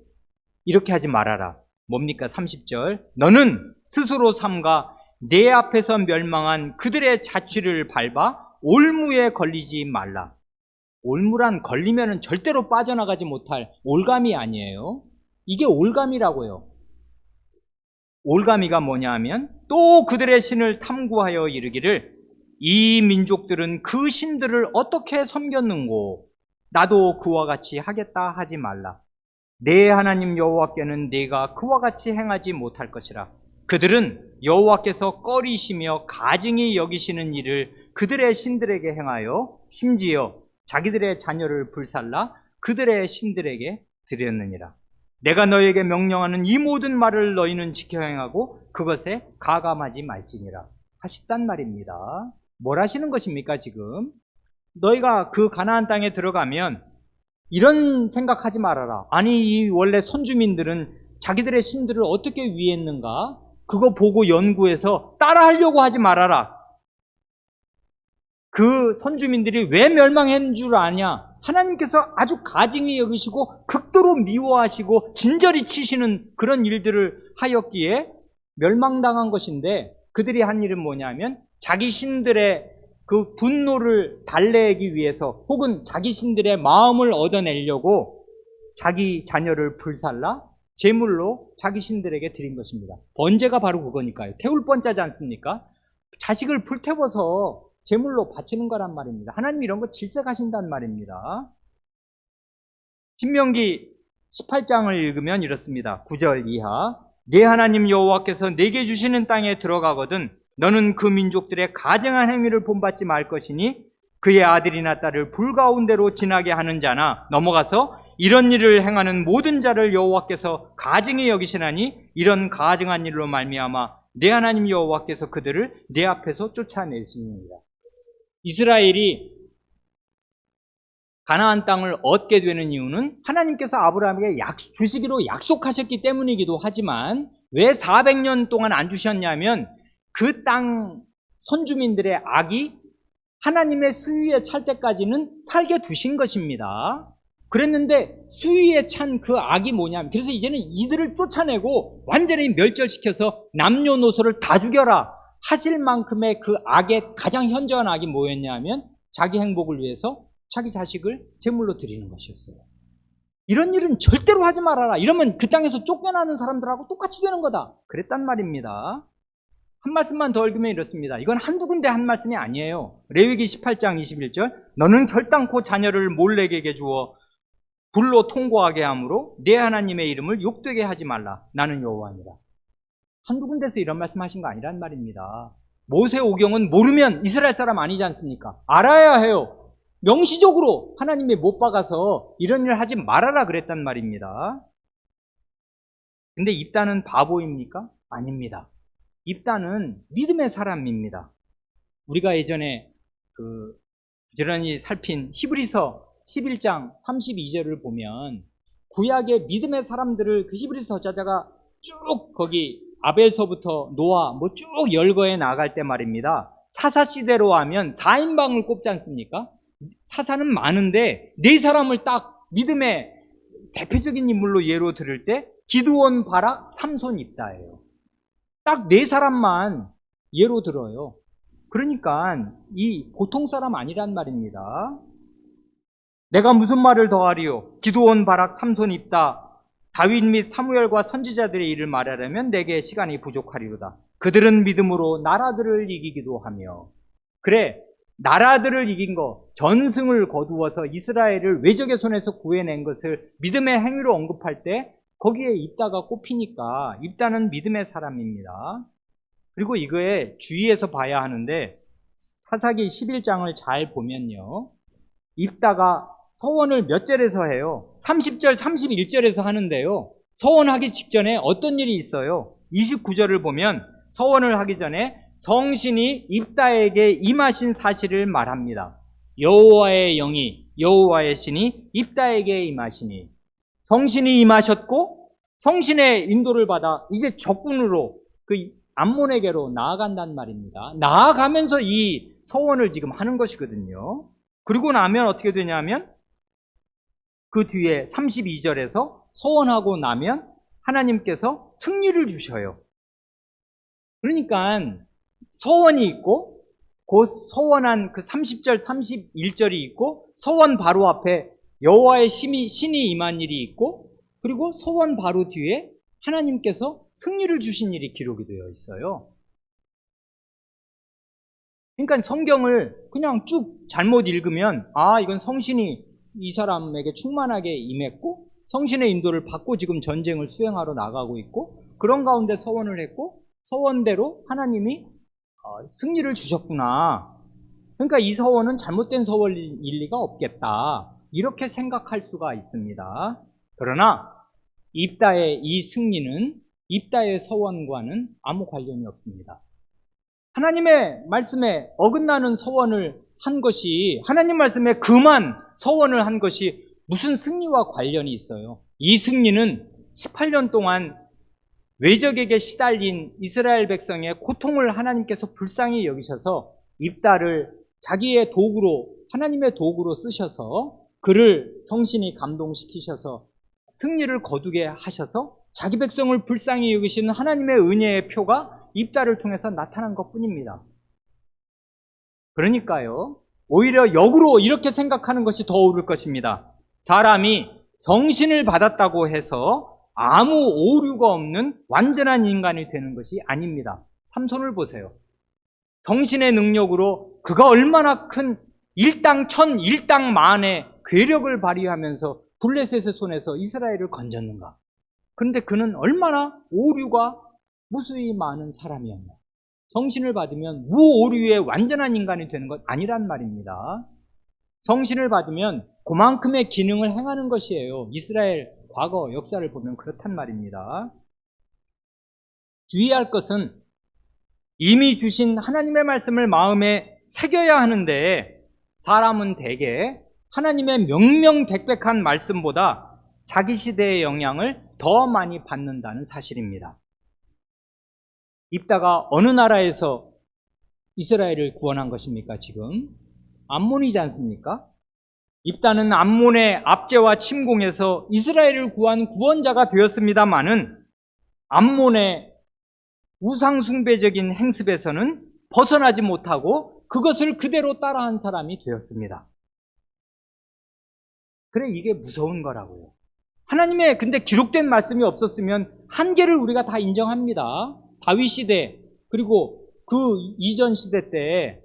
Speaker 1: 이렇게 하지 말아라. 뭡니까? 30절. 너는 스스로 삼가 내 앞에서 멸망한 그들의 자취를 밟아 올무에 걸리지 말라. 올무란 걸리면은 절대로 빠져나가지 못할 올가미 아니에요. 이게 올가미라고요. 올가미가 뭐냐 하면 또 그들의 신을 탐구하여 이르기를 이 민족들은 그 신들을 어떻게 섬겼는고 나도 그와 같이 하겠다 하지 말라. 내 하나님 여호와께는 네가 그와 같이 행하지 못할 것이라. 그들은 여호와께서 꺼리시며 가증히 여기시는 일을 그들의 신들에게 행하여 심지어 자기들의 자녀를 불살라 그들의 신들에게 드렸느니라. 내가 너에게 명령하는 이 모든 말을 너희는 지켜 행하고 그것에 가감하지 말지니라 하셨단 말입니다. 뭘 하시는 것입니까 지금? 너희가 그 가나안 땅에 들어가면 이런 생각하지 말아라. 아니 이 원래 선주민들은 자기들의 신들을 어떻게 위했는가? 그거 보고 연구해서 따라하려고 하지 말아라. 그 선주민들이 왜 멸망한 줄 아냐? 하나님께서 아주 가증히 여기시고 극도로 미워하시고 진저리 치시는 그런 일들을 하였기에 멸망당한 것인데 그들이 한 일은 뭐냐면 자기 신들의 그 분노를 달래기 위해서 혹은 자기 신들의 마음을 얻어내려고 자기 자녀를 불살라 제물로 자기 신들에게 드린 것입니다. 번제가 바로 그거니까요. 태울 번자지 않습니까? 자식을 불태워서 제물로 바치는 거란 말입니다. 하나님 이런 거 질색하신단 말입니다. 신명기 18장을 읽으면 이렇습니다. 9절 이하 네 하나님 여호와께서 내게 주시는 땅에 들어가거든 너는 그 민족들의 가증한 행위를 본받지 말 것이니 그의 아들이나 딸을 불 가운데로 지나게 하는 자나 넘어가서 이런 일을 행하는 모든 자를 여호와께서 가증히 여기시나니 이런 가증한 일로 말미암아 내 하나님 여호와께서 그들을 내 앞에서 쫓아내시니라. 이스라엘이 가나안 땅을 얻게 되는 이유는 하나님께서 아브라함에게 주시기로 약속하셨기 때문이기도 하지만 왜 400년 동안 안 주셨냐면 그 땅 선주민들의 악이 하나님의 수위에 찰 때까지는 살게 두신 것입니다. 그랬는데 수위에 찬 그 악이 뭐냐면 그래서 이제는 이들을 쫓아내고 완전히 멸절시켜서 남녀노소를 다 죽여라 하실 만큼의 그 악의 가장 현저한 악이 뭐였냐면 자기 행복을 위해서 자기 자식을 제물로 드리는 것이었어요. 이런 일은 절대로 하지 말아라. 이러면 그 땅에서 쫓겨나는 사람들하고 똑같이 되는 거다. 그랬단 말입니다. 한 말씀만 더 읽으면 이렇습니다. 이건 한두 군데 한 말씀이 아니에요. 레위기 18장 21절 너는 결단코 자녀를 몰렉에게 주어 불로 통고하게 함으로 내 하나님의 이름을 욕되게 하지 말라. 나는 여호와니라. 한두 군데서 이런 말씀하신 거 아니란 말입니다. 모세 오경은 모르면 이스라엘 사람 아니지 않습니까? 알아야 해요. 명시적으로 하나님이 못 박아서 이런 일 하지 말아라 그랬단 말입니다. 근데 입다는 바보입니까? 아닙니다. 입다는 믿음의 사람입니다. 우리가 예전에 부지런히 살핀 히브리서 11장 32절을 보면 구약의 믿음의 사람들을 그 히브리서 저자가 쭉 거기 아벨서부터 노아 쭉 열거해 나갈 때 말입니다. 사사 시대로 하면 4인방을 꼽지 않습니까? 사사는 많은데 네 사람을 딱 믿음의 대표적인 인물로 예로 들을 때 기드온, 바락, 삼손, 입다예요. 딱 네 사람만 예로 들어요. 그러니까 이 보통 사람 아니란 말입니다. 내가 무슨 말을 더하리요? 기드온, 바락, 삼손, 입다, 다윗 및 사무엘과 선지자들의 일을 말하려면 내게 시간이 부족하리로다. 그들은 믿음으로 나라들을 이기기도 하며. 그래, 나라들을 이긴 거, 전승을 거두어서 이스라엘을 외적의 손에서 구해낸 것을 믿음의 행위로 언급할 때 거기에 입다가 꼽히니까 입다는 믿음의 사람입니다. 그리고 이거에 주의해서 봐야 하는데 사사기 11장을 잘 보면요. 입다가 서원을 몇 절에서 해요? 30절, 31절에서 하는데요. 서원하기 직전에 어떤 일이 있어요? 29절을 보면 서원을 하기 전에 성신이 입다에게 임하신 사실을 말합니다. 여호와의 영이 여호와의 신이 입다에게 임하시니 성신이 임하셨고 성신의 인도를 받아 이제 적군으로 그 암몬에게로 나아간단 말입니다. 나아가면서 이 서원을 지금 하는 것이거든요. 그리고 나면 어떻게 되냐면 그 뒤에 32절에서 서원하고 나면 하나님께서 승리를 주셔요. 그러니까 서원이 있고 곧 서원한 그 30절, 31절이 있고 서원 바로 앞에 여호와의 신이 임한 일이 있고 그리고 서원 바로 뒤에 하나님께서 승리를 주신 일이 기록이 되어 있어요. 그러니까 성경을 그냥 쭉 잘못 읽으면 이건 성신이 이 사람에게 충만하게 임했고 성신의 인도를 받고 지금 전쟁을 수행하러 나가고 있고 그런 가운데 서원을 했고 서원대로 하나님이 승리를 주셨구나. 그러니까 이 서원은 잘못된 서원일 리가 없겠다. 이렇게 생각할 수가 있습니다. 그러나 입다의 이 승리는 입다의 서원과는 아무 관련이 없습니다. 하나님의 말씀에 어긋나는 서원을 한 것이 하나님 말씀에 금한 서원을 한 것이 무슨 승리와 관련이 있어요? 이 승리는 18년 동안 외적에게 시달린 이스라엘 백성의 고통을 하나님께서 불쌍히 여기셔서 입다를 자기의 도구로 하나님의 도구로 쓰셔서 그를 성신이 감동시키셔서 승리를 거두게 하셔서 자기 백성을 불쌍히 여기시는 하나님의 은혜의 표가 입다를 통해서 나타난 것뿐입니다. 그러니까요, 오히려 역으로 이렇게 생각하는 것이 더 옳을 것입니다. 사람이 성신을 받았다고 해서 아무 오류가 없는 완전한 인간이 되는 것이 아닙니다. 삼손을 보세요. 성신의 능력으로 그가 얼마나 큰 일당천 일당만의 괴력을 발휘하면서 블레셋의 손에서 이스라엘을 건졌는가. 그런데 그는 얼마나 오류가 무수히 많은 사람이었나. 성신을 받으면 무오류의 완전한 인간이 되는 것 아니란 말입니다. 성신을 받으면 그만큼의 기능을 행하는 것이에요. 이스라엘 과거 역사를 보면 그렇단 말입니다. 주의할 것은 이미 주신 하나님의 말씀을 마음에 새겨야 하는데 사람은 대개 하나님의 명명백백한 말씀보다 자기 시대의 영향을 더 많이 받는다는 사실입니다. 입다가 어느 나라에서 이스라엘을 구원한 것입니까? 지금 암몬이지 않습니까? 입다는 암몬의 압제와 침공에서 이스라엘을 구한 구원자가 되었습니다마는 암몬의 우상숭배적인 행습에서는 벗어나지 못하고 그것을 그대로 따라한 사람이 되었습니다. 그래, 이게 무서운 거라고요. 하나님의 근데 기록된 말씀이 없었으면 한계를 우리가 다 인정합니다. 다윗 시대 그리고 그 이전 시대 때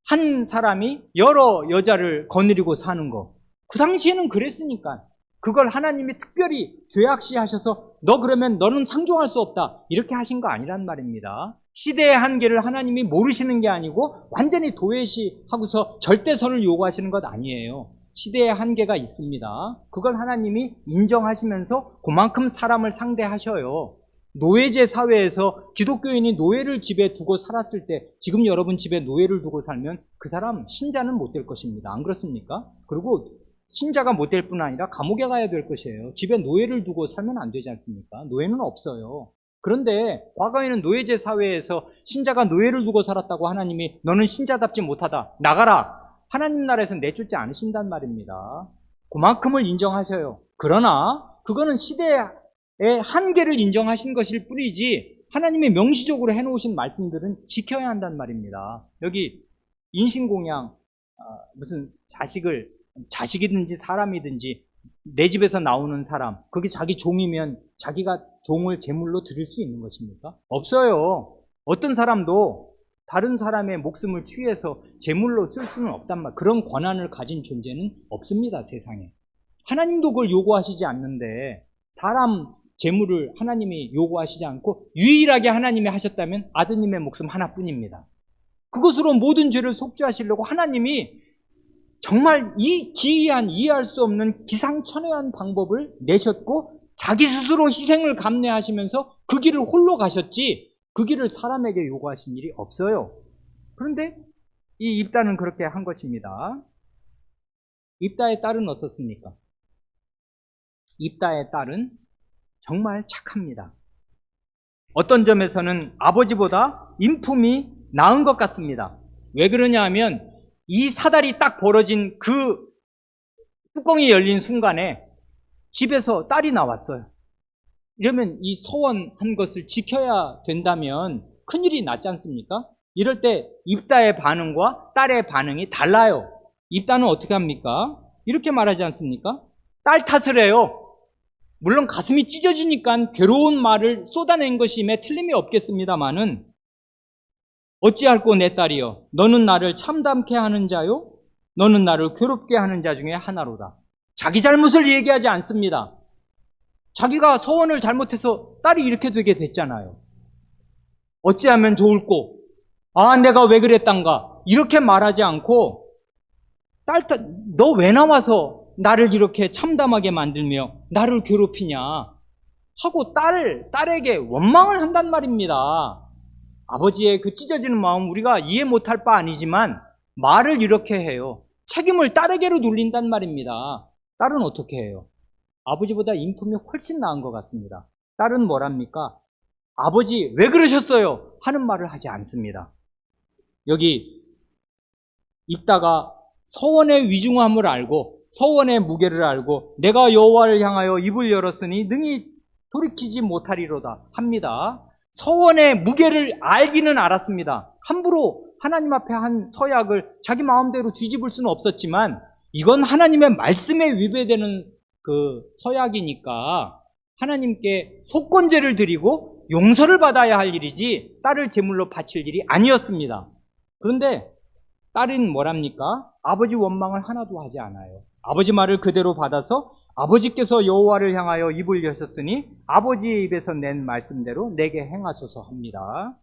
Speaker 1: 한 사람이 여러 여자를 거느리고 사는 거, 그 당시에는 그랬으니까 그걸 하나님이 특별히 죄악시하셔서 너 그러면 너는 상종할 수 없다 이렇게 하신 거 아니란 말입니다. 시대의 한계를 하나님이 모르시는 게 아니고 완전히 도외시하고서 절대선을 요구하시는 것 아니에요. 시대의 한계가 있습니다. 그걸 하나님이 인정하시면서 그만큼 사람을 상대하셔요. 노예제 사회에서 기독교인이 노예를 집에 두고 살았을 때 지금 여러분 집에 노예를 두고 살면 그 사람 신자는 못 될 것입니다. 안 그렇습니까? 그리고 신자가 못 될 뿐 아니라 감옥에 가야 될 것이에요. 집에 노예를 두고 살면 안 되지 않습니까? 노예는 없어요. 그런데 과거에는 노예제 사회에서 신자가 노예를 두고 살았다고 하나님이 너는 신자답지 못하다 나가라, 하나님 나라에서 내쫓지 않으신단 말입니다. 그만큼을 인정하셔요. 그러나 그거는 시대의 한계를 인정하신 것일 뿐이지 하나님이 명시적으로 해놓으신 말씀들은 지켜야 한단 말입니다. 여기 인신공양, 무슨 자식이든지 사람이든지 내 집에서 나오는 사람, 그게 자기 종이면 자기가 종을 제물로 드릴 수 있는 것입니까? 없어요. 어떤 사람도 다른 사람의 목숨을 취해서 제물로 쓸 수는 없단 말. 그런 권한을 가진 존재는 없습니다, 세상에. 하나님도 그걸 요구하시지 않는데 사람 제물을 하나님이 요구하시지 않고 유일하게 하나님이 하셨다면 아드님의 목숨 하나뿐입니다. 그것으로 모든 죄를 속죄하시려고 하나님이 정말 이 기이한 이해할 수 없는 기상천외한 방법을 내셨고 자기 스스로 희생을 감내하시면서 그 길을 홀로 가셨지 그 길을 사람에게 요구하신 일이 없어요. 그런데 이 입다는 그렇게 한 것입니다. 입다의 딸은 어떻습니까? 입다의 딸은 정말 착합니다. 어떤 점에서는 아버지보다 인품이 나은 것 같습니다. 왜 그러냐 하면 이 사달이 딱 벌어진 그 뚜껑이 열린 순간에 집에서 딸이 나왔어요. 이러면 이 서원한 것을 지켜야 된다면 큰일이 났지 않습니까? 이럴 때 입다의 반응과 딸의 반응이 달라요. 입다는 어떻게 합니까? 이렇게 말하지 않습니까? 딸 탓을 해요. 물론 가슴이 찢어지니까 괴로운 말을 쏟아낸 것임에 틀림이 없겠습니다만은 어찌할꼬 내 딸이여, 너는 나를 참담케 하는 자요, 너는 나를 괴롭게 하는 자 중에 하나로다. 자기 잘못을 얘기하지 않습니다. 자기가 서원을 잘못해서 딸이 이렇게 되게 됐잖아요. 어찌하면 좋을꼬? 내가 왜 그랬단가? 이렇게 말하지 않고, 너 왜 나와서 나를 이렇게 참담하게 만들며 나를 괴롭히냐? 하고 딸에게 원망을 한단 말입니다. 아버지의 그 찢어지는 마음 우리가 이해 못할 바 아니지만 말을 이렇게 해요. 책임을 딸에게로 돌린단 말입니다. 딸은 어떻게 해요? 아버지보다 인품이 훨씬 나은 것 같습니다. 딸은 뭐랍니까? 아버지 왜 그러셨어요? 하는 말을 하지 않습니다. 여기 읽다가 서원의 위중함을 알고 서원의 무게를 알고 내가 여호와를 향하여 입을 열었으니 능히 돌이키지 못하리로다 합니다. 서원의 무게를 알기는 알았습니다. 함부로 하나님 앞에 한 서약을 자기 마음대로 뒤집을 수는 없었지만 이건 하나님의 말씀에 위배되는 그 서약이니까 하나님께 속건제를 드리고 용서를 받아야 할 일이지 딸을 제물로 바칠 일이 아니었습니다. 그런데 딸은 뭐랍니까? 아버지 원망을 하나도 하지 않아요. 아버지 말을 그대로 받아서 아버지께서 여호와를 향하여 입을 여셨으니 아버지의 입에서 낸 말씀대로 내게 행하소서 합니다.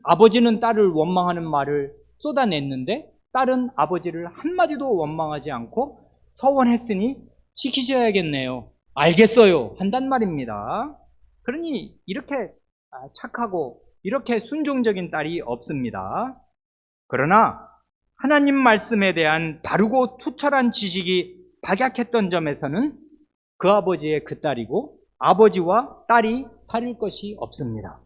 Speaker 1: 아버지는 딸을 원망하는 말을 쏟아냈는데 딸은 아버지를 한마디도 원망하지 않고 서원했으니 지키셔야겠네요. 알겠어요. 한단 말입니다. 그러니 이렇게 착하고 이렇게 순종적인 딸이 없습니다. 그러나 하나님 말씀에 대한 바르고 투철한 지식이 박약했던 점에서는 그 아버지의 그 딸이고 아버지와 딸이 다를 것이 없습니다.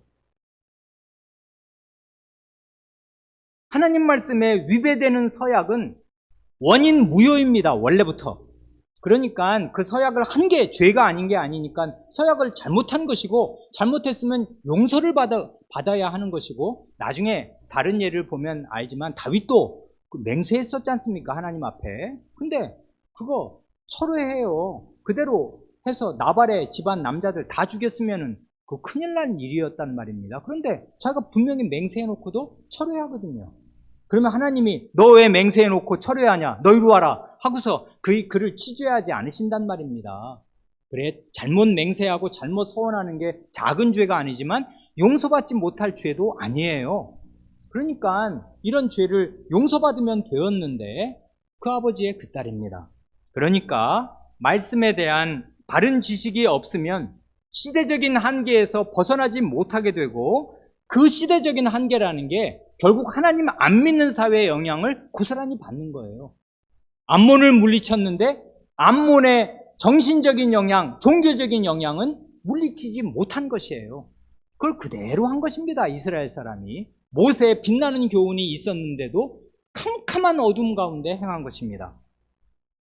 Speaker 1: 하나님 말씀에 위배되는 서약은 원인 무효입니다. 원래부터. 그러니까 그 서약을 한 게 죄가 아닌 게 아니니까 서약을 잘못한 것이고 잘못했으면 용서를 받아야 하는 것이고 나중에 다른 예를 보면 알지만 다윗도 맹세했었지 않습니까? 하나님 앞에. 근데 그거 철회해요. 그대로 해서 나발의 집안 남자들 다 죽였으면은 그 큰일 난 일이었단 말입니다. 그런데 자기가 분명히 맹세해놓고도 철회하거든요. 그러면 하나님이 너 왜 맹세해놓고 철회하냐? 너 이리 와라 하고서 그를 치죄하지 않으신단 말입니다. 그래, 잘못 맹세하고 잘못 서원하는 게 작은 죄가 아니지만 용서받지 못할 죄도 아니에요. 그러니까 이런 죄를 용서받으면 되었는데 그 아버지의 그 딸입니다. 그러니까 말씀에 대한 바른 지식이 없으면 시대적인 한계에서 벗어나지 못하게 되고 그 시대적인 한계라는 게 결국 하나님 안 믿는 사회의 영향을 고스란히 받는 거예요. 암몬을 물리쳤는데 암몬의 정신적인 영향, 종교적인 영향은 물리치지 못한 것이에요. 그걸 그대로 한 것입니다. 이스라엘 사람이. 모세의 빛나는 교훈이 있었는데도 캄캄한 어둠 가운데 행한 것입니다.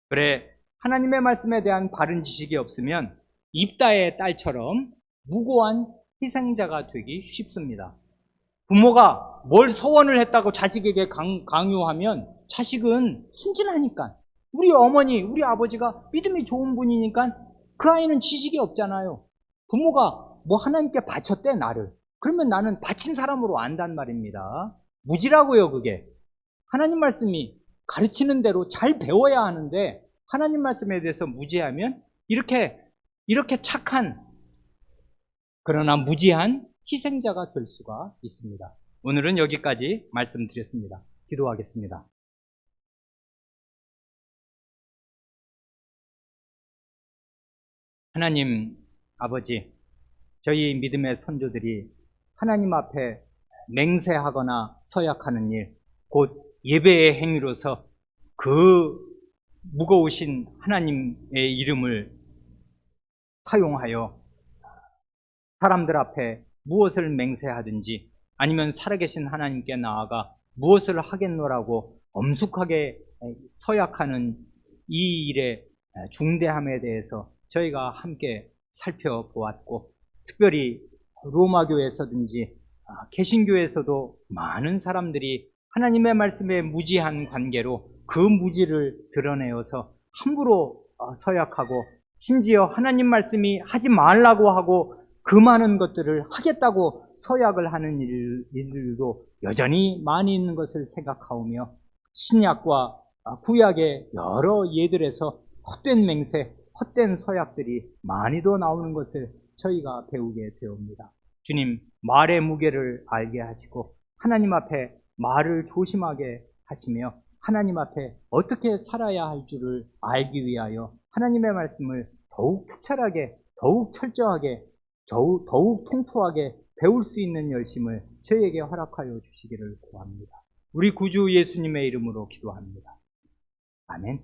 Speaker 1: 그래, 하나님의 말씀에 대한 바른 지식이 없으면 입다의 딸처럼 무고한 희생자가 되기 쉽습니다. 부모가 뭘 소원을 했다고 자식에게 강요하면 자식은 순진하니까 우리 어머니, 우리 아버지가 믿음이 좋은 분이니까 그 아이는 지식이 없잖아요. 부모가 뭐 하나님께 바쳤대 나를. 그러면 나는 바친 사람으로 안단 말입니다. 무지라고요 그게. 하나님 말씀이 가르치는 대로 잘 배워야 하는데 하나님 말씀에 대해서 무지하면 이렇게 착한 그러나 무지한 희생자가 될 수가 있습니다. 오늘은 여기까지 말씀드렸습니다. 기도하겠습니다. 하나님 아버지, 저희 믿음의 선조들이 하나님 앞에 맹세하거나 서약하는 일, 곧 예배의 행위로서 그 무거우신 하나님의 이름을 사용하여 사람들 앞에 무엇을 맹세하든지 아니면 살아계신 하나님께 나아가 무엇을 하겠노라고 엄숙하게 서약하는 이 일의 중대함에 대해서 저희가 함께 살펴보았고, 특별히 로마교에서든지 개신교에서도 많은 사람들이 하나님의 말씀에 무지한 관계로 그 무지를 드러내어서 함부로 서약하고 심지어 하나님 말씀이 하지 말라고 하고 그 그 많은 것들을 하겠다고 서약을 하는 일들도 여전히 많이 있는 것을 생각하오며 신약과 구약의 여러 예들에서 헛된 맹세, 헛된 서약들이 많이도 나오는 것을 저희가 배우게 되옵니다. 주님, 말의 무게를 알게 하시고 하나님 앞에 말을 조심하게 하시며 하나님 앞에 어떻게 살아야 할 줄을 알기 위하여 하나님의 말씀을 더욱 투철하게, 더욱 철저하게, 더욱 통투하게 배울 수 있는 열심을 저희에게 허락하여 주시기를 구합니다. 우리 구주 예수님의 이름으로 기도합니다. 아멘.